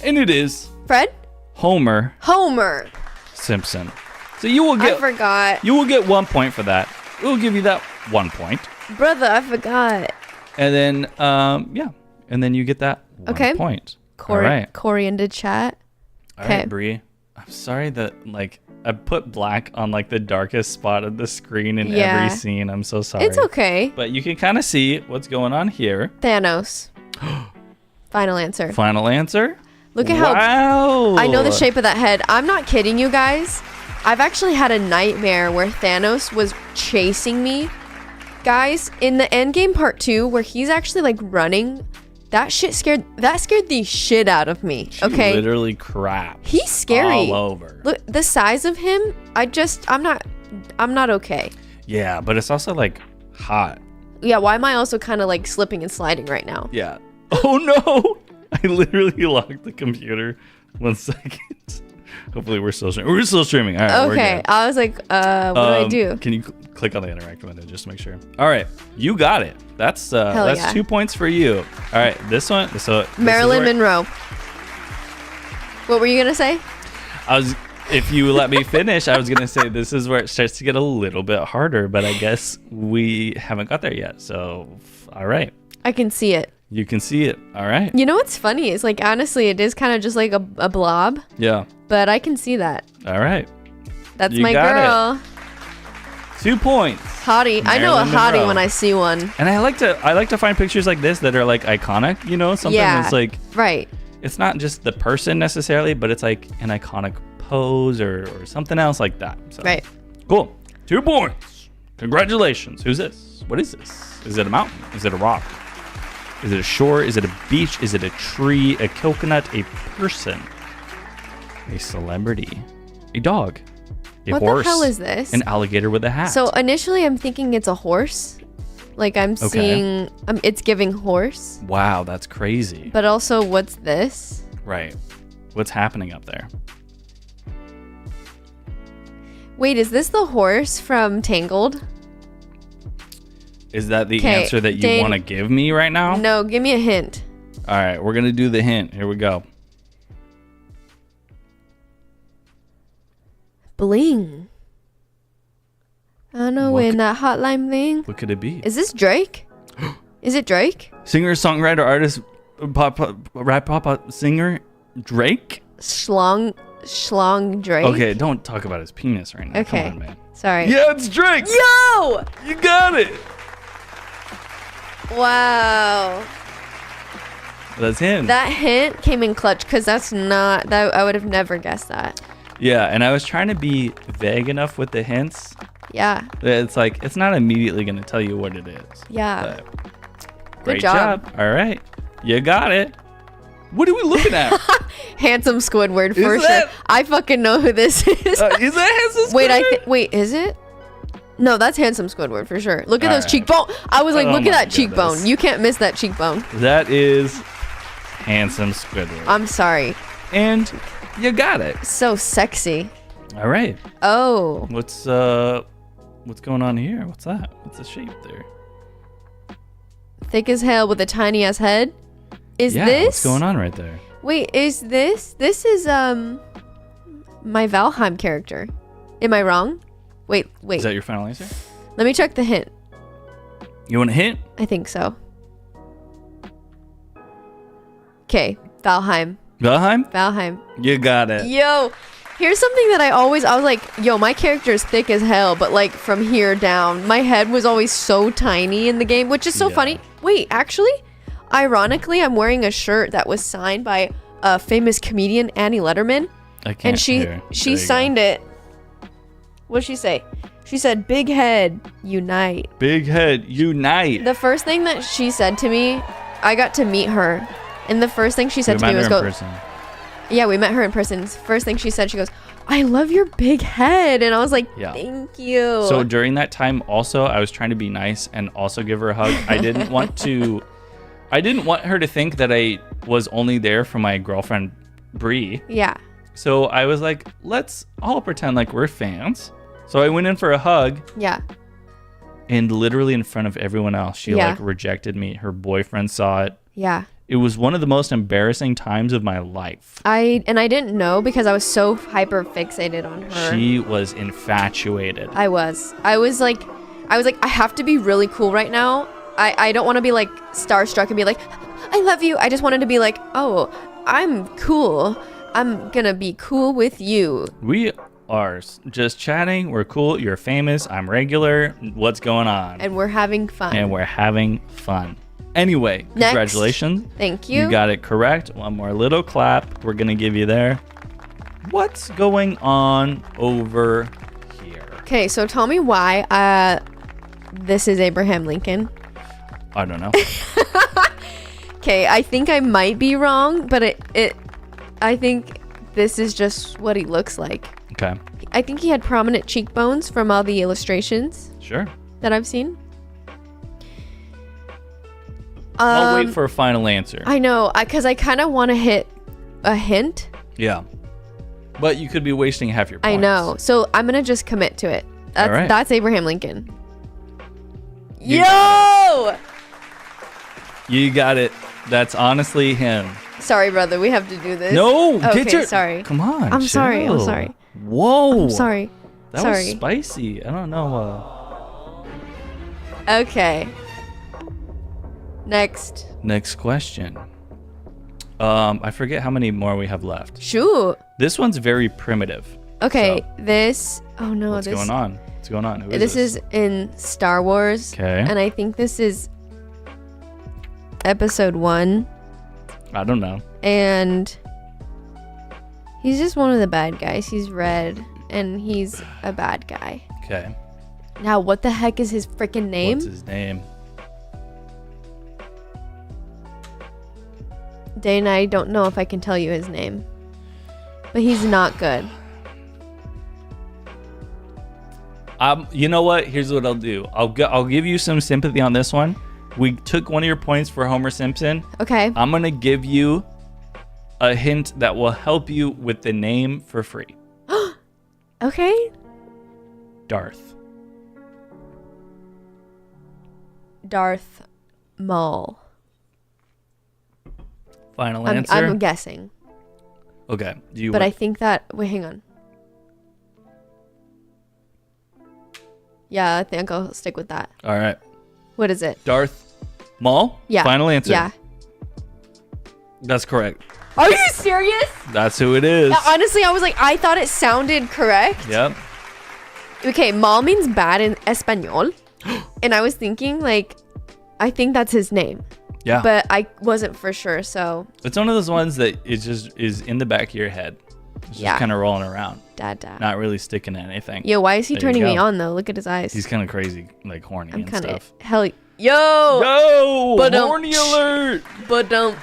And it is Fred? Homer Homer. Simpson. So you will I get forgot. 1 point for that. We'll give you that 1 point. Brother, I forgot. And then and then you get that 1 point. All right. Corey into chat. All Okay. right, Bree. I'm sorry that I put black on the darkest spot of the screen in Yeah. every scene. I'm so sorry. It's okay. But you can kind of see what's going on here. Thanos. Final answer. Final answer. Look at how Wow. I know the shape of that head. I'm not kidding you guys. I've actually had a nightmare where Thanos was chasing me. Guys, in the Endgame Part 2, where he's actually running, that scared the shit out of me. She Okay. literally crap. He's scary. All over. Look, the size of him, I'm not okay. Yeah, but it's also hot. Yeah, why am I also kind of slipping and sliding right now? Yeah. Oh no! I literally locked the computer. 1 second. Hopefully we're still streaming. We're still streaming. All right. Okay, We're good. I was like, what do I do? Can you click on the interact window just to make sure? All right, you got it. That's yeah. 2 points for you. All right, this one. So Marilyn Monroe. What were you gonna say? If you let me finish, I was gonna say this is where it starts to get a little bit harder, but I guess we haven't got there yet. So, all right, I can see it. you can see it. All right. You know what's funny is honestly, it is kind of just like a blob, Yeah. but I can see that. All right. That's You my got girl. 2 points. Hottie. I know a Marilyn hottie Monroe. when I see one. And I like to find pictures like this that are iconic. You know, something Yeah. that's Right. it's not just the person necessarily, but it's an iconic pose or something else like that. So. Right. Cool. 2 points. Congratulations. Who's this? What is this? Is it a mountain? Is it a rock? Is it a shore? Is it a beach? Is it a tree? A coconut? A person? A celebrity? A dog? A What horse? the hell is this? An alligator with a hat. So initially, I'm thinking it's a horse. I'm seeing, it's giving horse. Wow, that's crazy. But also, what's this? Right. What's happening up there? Wait, is this the horse from Tangled? Is that the 'Kay, answer that you Dane- want to give me right now? No, give me a hint. All right, we're going to do the hint. Here we go. Bling. I know What when that hotline bling. What could it be? Is this Drake? Is it Drake? Singer, songwriter, artist, rap pop singer, Drake? Schlong Drake. Okay, don't talk about his penis right now. Okay. Come on, man. Sorry. Yeah, it's Drake. Yo! You got it. Wow. That's him. That hint came in clutch because that's not that I would have never guessed that. Yeah, and I was trying to be vague enough with the hints. Yeah. That it's like it's not immediately going to tell you what it is. Yeah. But Good job. All right. You got it. What are we looking at? Handsome Squidward for Is sure. that- I fucking know who this is. Is that Handsome Wait, Squidward? wait, is it? No, that's Handsome Squidward for sure. Look at All those right. cheekbone. I was like, Oh look at my that cheekbone. goodness. You can't miss that cheekbone. That is Handsome Squidward. I'm sorry. And you got it. So sexy. All right. Oh. What's going on here? What's that? What's the shape there? Thick as hell with a tiny ass head. Is Yeah, this? what's going on right there? Wait, is this? This is my Valheim character. Am I wrong? Wait. Is that your final answer? Let me check the hint. You want a hint? I think so. Okay, Valheim. Valheim? You got it. Yo, here's something that I was like, yo, my character is thick as hell, but like from here down, my head was always so tiny in the game, which is so Yeah. funny. Wait, actually, ironically, I'm wearing a shirt that was signed by a famous comedian, Annie Letterman, I can't and she hear. There you signed it. What'd she say? She said, "Big head, unite." go. Big head, unite. The first thing that she said to me, I got to meet her, and the first thing she said to me was, in "Go." person. Yeah, we met her in person. First thing she said, she goes, "I love your big head," and I was like, Yeah. "Thank you." So during that time also I was trying to be nice and also give her a hug. I didn't want her to think that I was only there for my girlfriend Bree. yeah, So I was like, let's all pretend like we're fans. So I went in for a hug yeah, and literally in front of everyone else, she Yeah. like rejected me. Her boyfriend saw it. yeah. It was one of the most embarrassing times of my life. I didn't know because I was so hyper fixated on her. She was infatuated. I was like, I have to be really cool right now. I don't want to be like starstruck and be like, "I love you." I just wanted to be like, "Oh, I'm cool. I'm gonna be cool with you." We are just chatting. We're cool. You're famous. I'm regular. What's going on? And we're having fun. And we're having fun. Anyway, Next. congratulations. Thank you. You got it correct. One more little clap. We're going to give you there. What's going on over here? Okay, so tell me why this is Abraham Lincoln. I don't know. Okay, I think I might be wrong, but I think this is just what he looks like. Okay. I think he had prominent cheekbones from all the illustrations Sure. that I've seen. I'll wait for a final answer. I know, because I kind of want to hit a hint. Yeah. But you could be wasting half your points. I know, so I'm gonna just commit to it. That's, All right. that's Abraham Lincoln. You Yo! You got it. That's honestly him. Sorry, brother, we have to do this. No, Okay, get your. sorry. Come on. I'm sorry, I'm chill. sorry. Whoa. I'm sorry. That sorry. was spicy. I don't know. Okay. Next. Next question. I forget how many more we have left. Shoot. This one's very primitive. Okay, So, this. Oh no, what's this. going on? What's going on? Who This is in Star Wars. Okay. And I think this is episode 1. I don't know. And he's just one of the bad guys. He's red and he's a bad guy. Okay. Now, what the heck is his freaking name? What's his name? Dane, I don't know if I can tell you his name. But he's not good. You know what? Here's what I'll do. I'll give you some sympathy on this one. We took one of your points for Homer Simpson. Okay. I'm gonna give you a hint that will help you with the name for free. Okay. Darth. Darth Maul. Final I'm answer. guessing. Okay. Do you? But I want- think that... Wait, hang on. Yeah, I think I'll stick with that. All right. What is it? Darth Maul. Yeah. Final answer. Yeah. That's correct. Are you serious? That's who it is. Honestly, I was like, I thought it sounded correct. Yep. Okay, mal means bad in Espanol. And I was thinking, like, I think that's his name. Yeah. But I wasn't for sure, so. It's one of those ones that is in the back of your head. It's just kind of rolling around. Dad. Not really sticking to anything. Yo, why is he There you turning me go. on, though? Look at his eyes. He's kind of crazy, like horny I'm and kind of. stuff. Yo! Yo! Ba-dum. Horny alert! Ba-dum.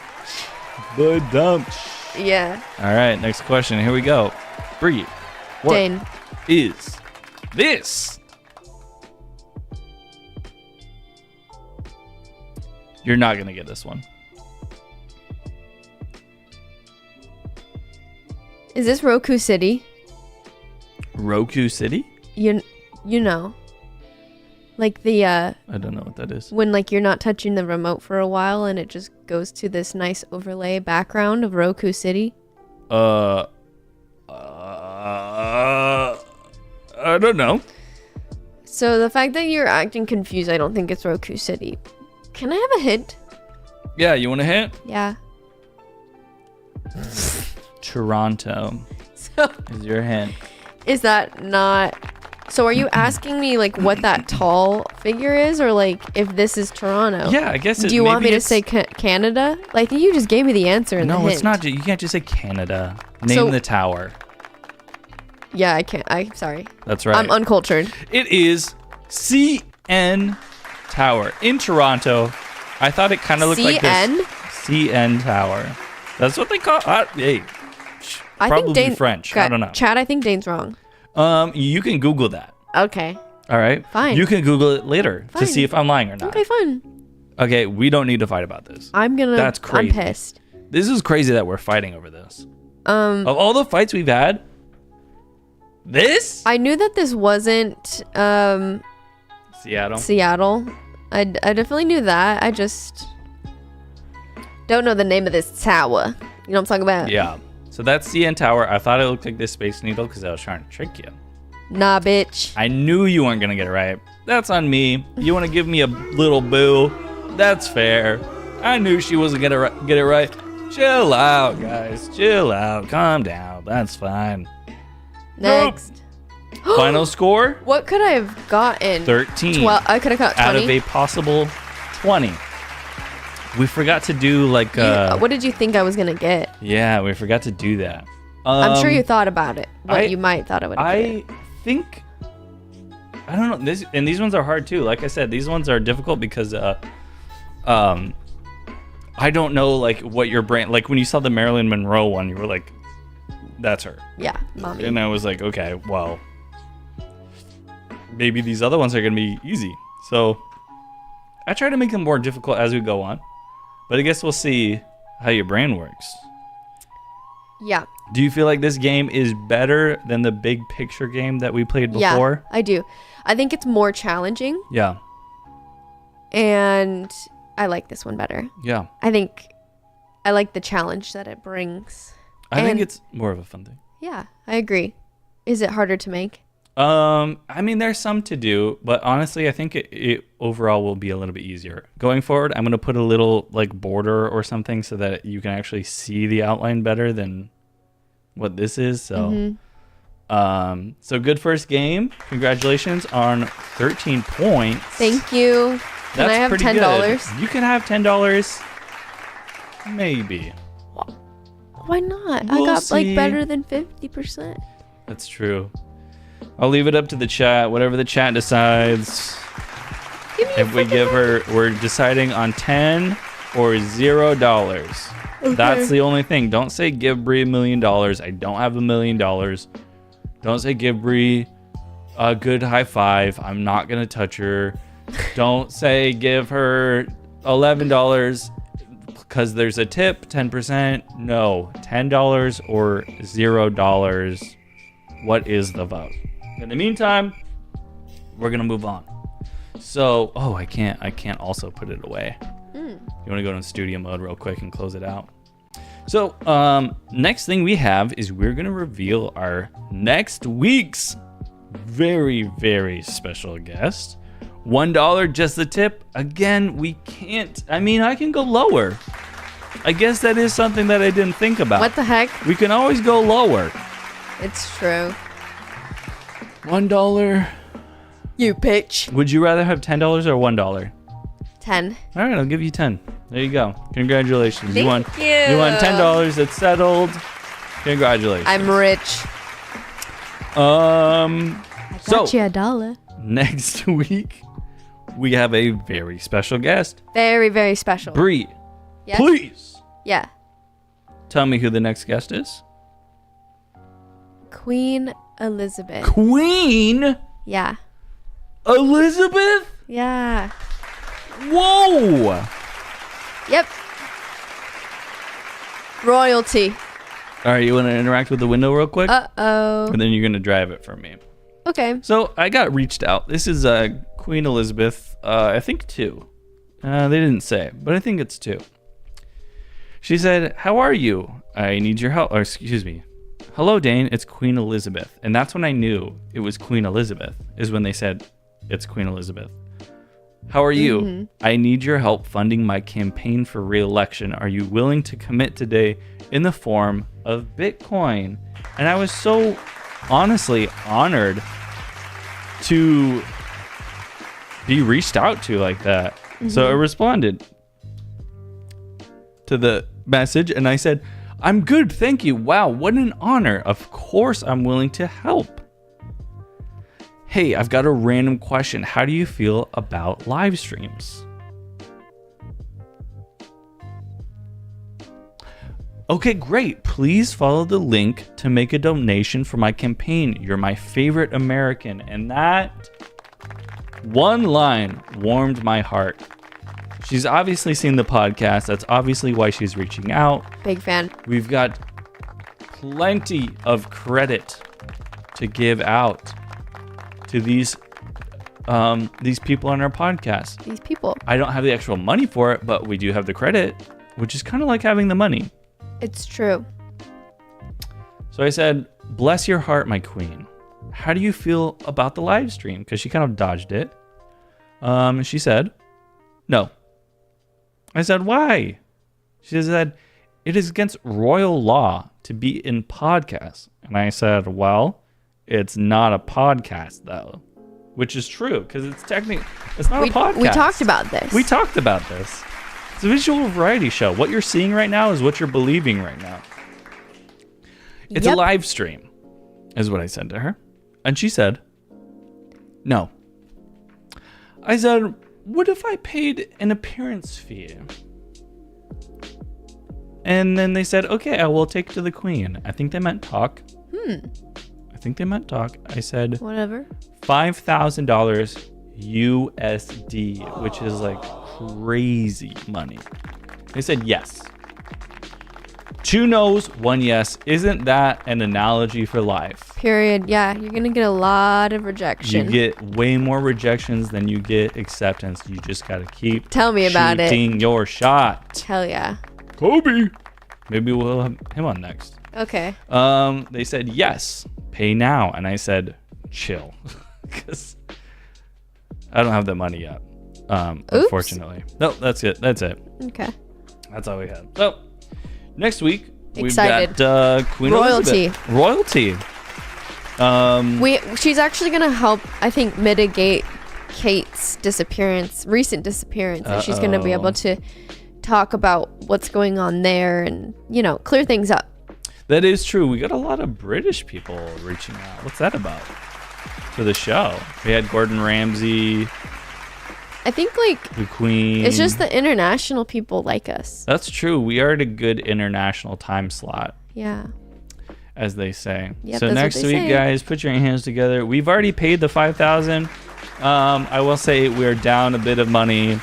Ba-dum. Yeah. All right, next question. Here we go. Bree, what Dane. is this? You're not going to get this one. Is this Roku City? Roku City? You know. Like the, I don't know what that is. when like you're not touching the remote for a while and it just goes to this nice overlay background of Roku City. I don't know. So the fact that you're acting confused, I don't think it's Roku City. Can I have a hint? Yeah, you want a hint? Yeah. Toronto So is your hint. is that not... So are you asking me like what that tall figure is, or like if this is Toronto? Yeah, I guess. Do you want me to say Canada? Like you just gave me the answer in the No, hint. it's not. You can't just say Canada. Name So- the tower. Yeah, I can't. I'm sorry. That's right. I'm uncultured. It is CN Tower in Toronto. I thought it kind of looked like CN? this. CN Tower. That's what they call. Hey, I probably think Dane, French. I don't know. Chad, I think Dane's wrong. You can Google that. Okay. All right. Fine. You can Google it later to Fine. see if I'm lying or not. Okay, fine. Okay, we don't need to fight about this. That's crazy. I'm pissed. This is crazy that we're fighting over this. Of all the fights we've had, this? I knew that this wasn't Seattle. Seattle. I definitely knew that. I just don't know the name of this tower. You know what I'm talking about? Yeah. So that's CN Tower. I thought it looked like this Space Needle because I was trying to trick you. Nah, bitch. I knew you weren't going to get it right. That's on me. You want to give me a little boo? That's fair. I knew she wasn't going to get it right. Chill out, guys. Chill out. Calm down. That's fine. Next. Final score? What could I have gotten? 13. 12. I could have got 20. Out of a possible 20. We forgot to do like... what did you think I was going to get? Yeah, we forgot to do that. I'm sure you thought about it. What I- you might thought I would have I think... I don't know. These ones are hard too. Like I said, these ones are difficult because I don't know like what your brain... Like when you saw the Marilyn Monroe one, you were like, that's her. Yeah, mommy. And I was like, okay, well, maybe these other ones are going to be easy. So I try to make them more difficult as we go on. But I guess we'll see how your brain works. Yeah. Do you feel like this game is better than the big picture game that we played before? Yeah, I do. I think it's more challenging, Yeah. and I like this one better. Yeah. I think I like the challenge that it brings. I think And- it's more of a fun thing. Yeah, I agree. Is it harder to make? I mean, there's some to do, but honestly, I think it overall will be a little bit easier. Going forward, I'm going to put a little like border or something so that you can actually see the outline better than what this is. So, so good first game. Congratulations on 13 points. Thank you. Can I have pretty $10? good. You can have $10. Maybe. Why not? We'll I got see. like better than 50%. That's true. I'll leave it up to the chat, whatever the chat decides. Give me If we give her, we're deciding on 10 or $0. That's the only thing. Don't say give Bree $1 million. I don't have $1 million. Don't say give Bree a good high five. I'm not going to touch her. Don't say give her $11 because there's a tip, 10%. No, $10 or $0. What is the vote? In the meantime, we're going to move on. So, I can't also put it away. You want to go to studio mode real quick and close it out? So, next thing we have is we're going to reveal our next week's very, very special guest. $1 just the tip. Again, we can't. I mean, I can go lower. I guess that is something that I didn't think about. What the heck? We can always go lower. It's true. $1. You bitch. Would you rather have $10 or $1? 10. All right, I'll give you 10. There you go. Congratulations. Thank you won $10. It's settled. Congratulations. I'm rich. So you $1. next week we have a very special guest. Very, very special. Bree, Yes? please Yeah. tell me who the next guest is. Queen Elizabeth. Queen Yeah. Elizabeth? Yeah. Whoa! Yep. Royalty. All right, you want to interact with the window real quick? Uh-oh. And then you're going to drive it for me. Okay. So I got reached out. This is Queen Elizabeth, I think 2. They didn't say, but I think it's 2. She said, "How are you? I need your help." Or excuse me. "Hello, Dane. It's Queen Elizabeth." And that's when I knew it was Queen Elizabeth, is when they said, "It's Queen Elizabeth. How are you? Mm-hmm. I need your help funding my campaign for re-election. Are you willing to commit today in the form of Bitcoin?" And I was so honestly honored to be reached out to like that. So I responded to the message and I said, "I'm good, thank you. Wow, what an honor. Of course I'm willing to help. Hey, I've got a random question. How do you feel about live streams?" "Okay, great. Please follow the link to make a donation for my campaign. You're my favorite American." And that one line warmed my heart. She's obviously seen the podcast. That's obviously why she's reaching out. Big fan. We've got plenty of credit to give out to these people on our podcast. These people. I don't have the actual money for it, but we do have the credit, which is kind of like having the money. It's true. So I said, "Bless your heart, my queen. How do you feel about the live stream?" Because she kind of dodged it. She said, "No." I said, "Why?" She said, "It is against royal law to be in podcasts." And I said, "Well, it's not a podcast though," which is true because it's technically it's not a podcast. We talked about this. We talked about this. It's a visual variety show. What you're seeing right now is what you're believing right now. It's a Yep. live stream, is what I said to her. And she said, "No." I said, "What if I paid an appearance fee?" And then they said, "Okay, I will take it to the queen." I think they meant talk. I think they meant talk. I said, Whatever. $5,000 USD, which is like crazy money. They said yes. 2 no's, 1 yes. Isn't that an analogy for life? Period. Yeah, you're gonna get a lot of You rejection. get way more rejections than you get acceptance. You just gotta keep Tell me about it. shooting your shot. Hell yeah. Kobe. Maybe we'll have him on next. Okay. They said yes, pay now, and I said chill, because I don't have the money yet. Unfortunately. No, that's it. That's it. Okay. That's all we have. So next week we've Excited. got Queen Royalty. Elizabeth. Royalty. She's actually gonna help, I think, mitigate Kate's recent disappearance, and she's gonna be able to talk about what's going on there and, clear things up. That is true. We got a lot of British people reaching out. What's that about? To the show. We had Gordon Ramsay, I think, the Queen. it's just the international people like us. That's true. We are at a good international time slot, Yeah. as they say. Yep, So that's what next they week, say. guys, put your hands together. We've already paid the $5,000. I will say we're down a bit of money.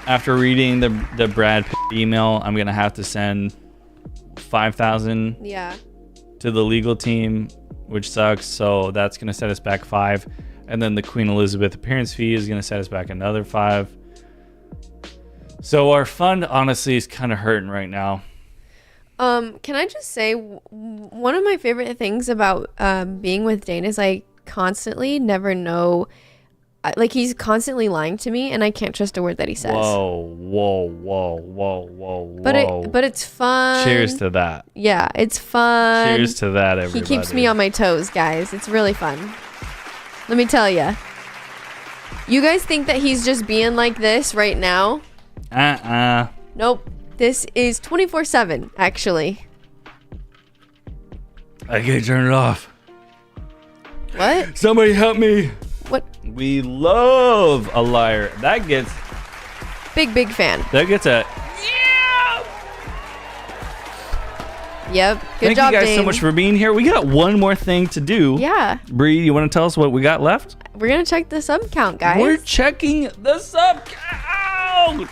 After reading the Brad Pitt email, I'm gonna have to send $5,000 Yeah. to the legal team, which sucks. So that's gonna set us back $5, and then the Queen Elizabeth appearance fee is gonna set us back another $5. So our fund honestly is kind of hurting right now. Can I just say one of my favorite things about being with Dane is I constantly never know like he's constantly lying to me, and I can't trust a word that he says. Whoa. But it's fun. Cheers to that. Yeah, it's fun. Cheers to that, everybody. He keeps me on my toes, guys. It's really fun. Let me tell you. You guys think that he's just being like this right now? Nope. This is 24/7, actually. I can't turn it off. What? Somebody help me. What? We love a liar. That gets Big fan. a yeah. Yep. Good Thank job, you guys Dane. so much for being here. We got one more thing to do. Yeah. Bree, you want to tell us what we got left? We're going to check the sub count, guys. We're checking the sub count.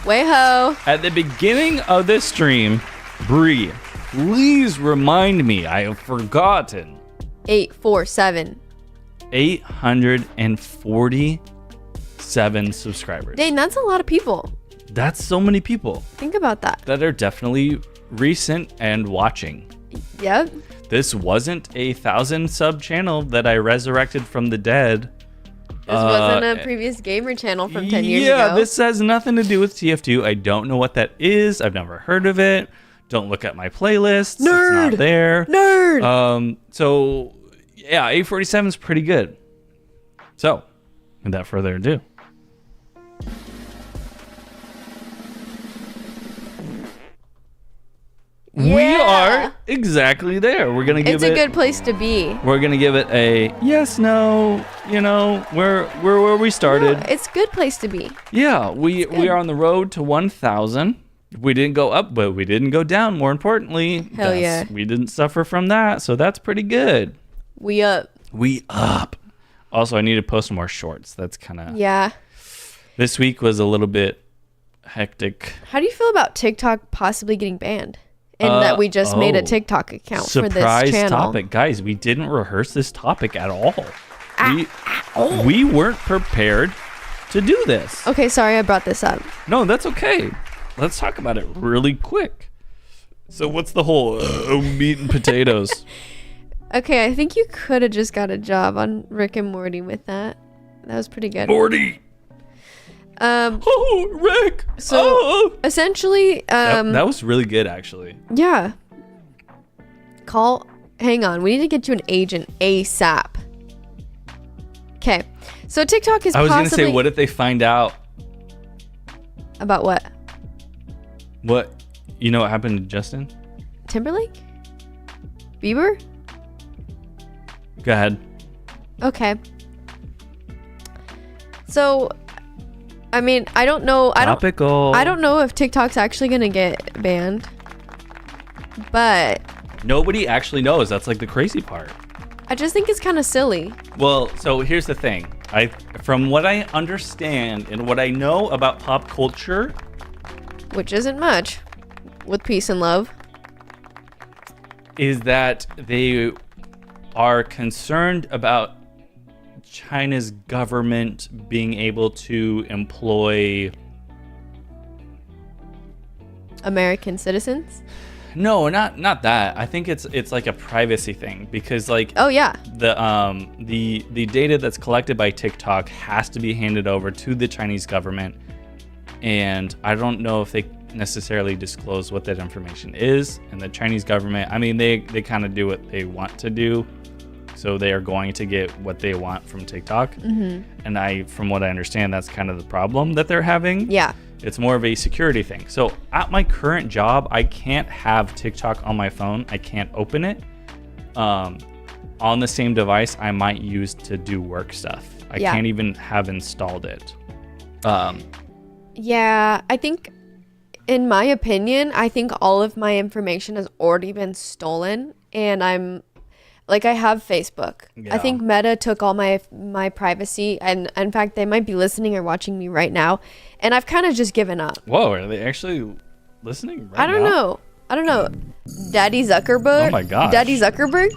Way-ho. At the beginning of this stream, Bree, please remind me. I have forgotten. 847. 847 subscribers. Dane, that's a lot of people. That's so many people Think about that. that are definitely recent and watching. Yep. This wasn't a 1,000 sub channel that I resurrected from the dead. This wasn't a previous gamer channel from 10 years ago. Yeah, this has nothing to do with TF2. I don't know what that is. I've never heard of it. Don't look at my playlists. Nerd! It's not there. Nerd! So, yeah, 847 is pretty good. So, without further ado. We Yeah. are exactly there. We're gonna give It's it. a good place to be. We're gonna give it a yes, no. You know, we're where we started. No, it's a good place to be. Yeah, we are on the road to 1,000. We didn't go up, but we didn't go down. More importantly, Hell yeah. we didn't suffer from that, so that's pretty good. We up. We up. Also, I need to post more shorts. That's kind of Yeah. This week was a little bit hectic. How do you feel about TikTok possibly getting banned? And that we just made a TikTok account for this Surprise channel. topic, guys. We didn't rehearse this topic at all. We weren't prepared to do this. Okay, sorry I brought this up. No, that's okay. Let's talk about it really quick. So what's the whole meat and potatoes? Okay, I think you could have just got a job on Rick and Morty with that. That was pretty good. Morty. Oh, Rick. So essentially, that was really good, actually. yeah. Hang on, we need to get you an agent ASAP. Okay, so TikTok is I was possibly... gonna say, what if they find out? About what? What? You know what happened to Justin? Timberlake? Bieber? Go ahead. Okay. So, I mean, I don't know. Topical. I don't know if TikTok's actually gonna get banned, but Nobody actually knows. That's like the crazy part. I just think it's kind of silly. Well, so here's the thing. From what I understand and what I know about pop culture, Which isn't much, with peace and love. is that they are concerned about China's government being able to employ... American citizens? No, not that. I think it's like a privacy thing because like Oh yeah. the data that's collected by TikTok has to be handed over to the Chinese government, and I don't know if they necessarily disclose what that information is. And the Chinese government, I mean, they kind of do what they want to do, so they are going to get what they want from TikTok. Mm-hmm. And from what I understand, that's kind of the problem that they're having. Yeah. It's more of a security thing. So at my current job, I can't have TikTok on my phone. I can't open it on the same device I might use to do work stuff. I can't even have installed it. Yeah, I think, in my opinion, I think all of my information has already been stolen, and I have Facebook. Yeah. I think Meta took all my privacy, and in fact, they might be listening or watching me right now, and I've kind of just given up. Whoa, are they actually listening right I don't now? know. Daddy Zuckerberg. Oh my gosh. Daddy Zuckerberg.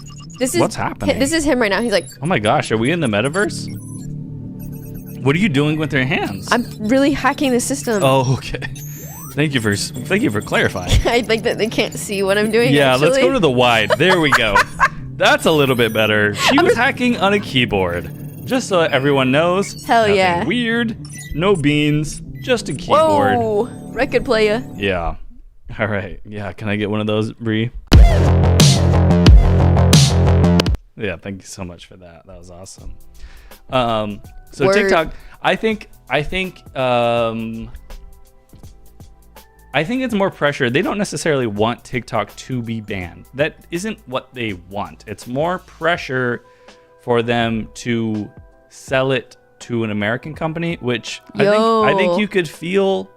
What's happening? This is him right now. He's like, Oh my gosh, are we in the metaverse? What are you doing with your hands? I'm really hacking the system. Oh, okay. Thank you for clarifying. I like that they can't see what I'm doing. Yeah, actually. let's go to the wide. There we go. That's a little bit better. She was hacking on a keyboard. Just so everyone knows. Hell nothing yeah. Weird. No beans. Just a keyboard. Whoa, record player. Yeah. All right. Yeah. Can I get one of those, Bree? Yeah. Thank you so much for that. That was awesome. So Word. TikTok, I think it's more pressure. They don't necessarily want TikTok to be banned. That isn't what they want. It's more pressure for them to sell it to an American company, which I think you could feel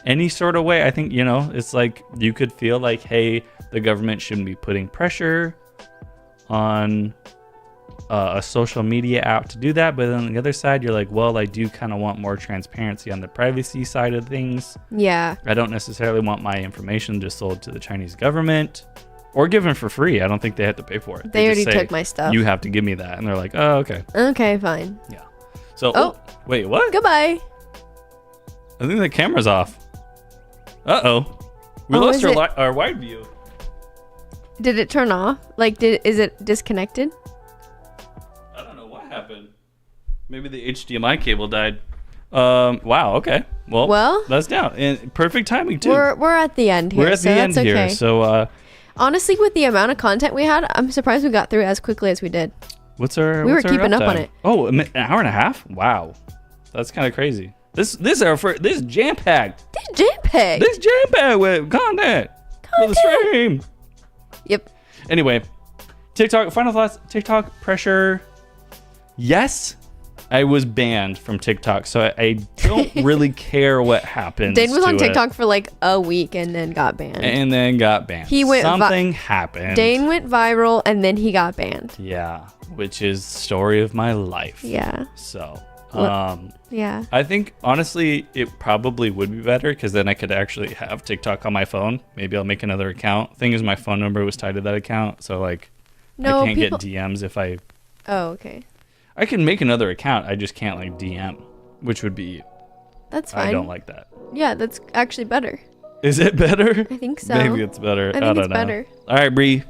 any sort of way. I think, it's like you could feel like, hey, the government shouldn't be putting pressure on a social media app to do that. But on the other side, you're like, well, I do kind of want more transparency on the privacy side of things. Yeah. I don't necessarily want my information just sold to the Chinese government or given for free. I don't think they have to pay for it. They just already say, took my stuff. You have to give me that. And they're like, oh, okay. Okay, fine. Yeah. So, Oh. wait, what? Goodbye. I think the camera's off. Uh-oh. We Oh, lost is our wide view. Did it turn off? Like, is it disconnected? I don't know what happened. Maybe the HDMI cable died. Wow, okay. Well, that's down. And perfect timing, too. We're at the end here. We're at the end that's here. okay. So, honestly, with the amount of content we had, I'm surprised we got through it as quickly as we did. We were keeping up on it. Oh, an hour and a half? Wow. That's kind of crazy. This is jam-packed. This jam-packed with content. For the stream. Yep. Anyway, TikTok, final thoughts. TikTok pressure. Yes, I was banned from TikTok, so I don't really care what happens. Dane was on to TikTok for like a week and then got banned. And then got banned. He went Something happened. Dane went viral and then he got banned. Yeah, which is story of my life. Yeah. So, Yeah. I think honestly it probably would be better because then I could actually have TikTok on my phone. Maybe I'll make another account. Thing is, my phone number was tied to that account, so like No, I can't get DMs if I. Oh, okay. I can make another account. I just can't like DM, which would be. That's fine. I don't like that. Yeah, that's actually better. Is it better? I think so. Maybe it's better. I think don't it's know. better. All right, Bree.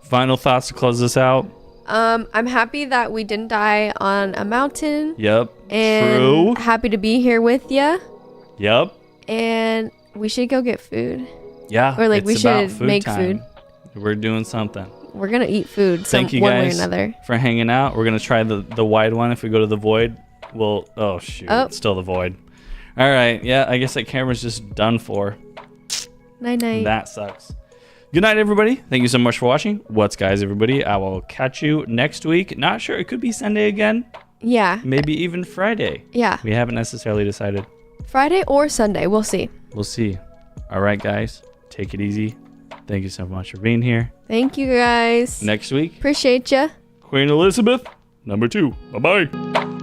Final thoughts to close this out. I'm happy that we didn't die on a mountain. Yep. And True. happy to be here with you. Yep. And we should go get food. Yeah. Or like it's we about should make time. food. We're doing something. We're gonna eat food Thank you one way or guys another. for hanging out. We're gonna try the wide one. If we go to the void, oh shoot, Oh. it's still the void. All right, yeah, I guess that camera's just done for. Night night. That sucks. Good night, everybody. Thank you so much for watching. What's guys, everybody? I will catch you next week. Not sure. It could be Sunday again. Yeah. Maybe even Friday. Yeah. We haven't necessarily decided. Friday or Sunday. We'll see. We'll see. All right, guys. Take it easy. Thank you so much for being here. Thank you guys. Next week, Appreciate ya. Queen Elizabeth, #2. Bye-bye.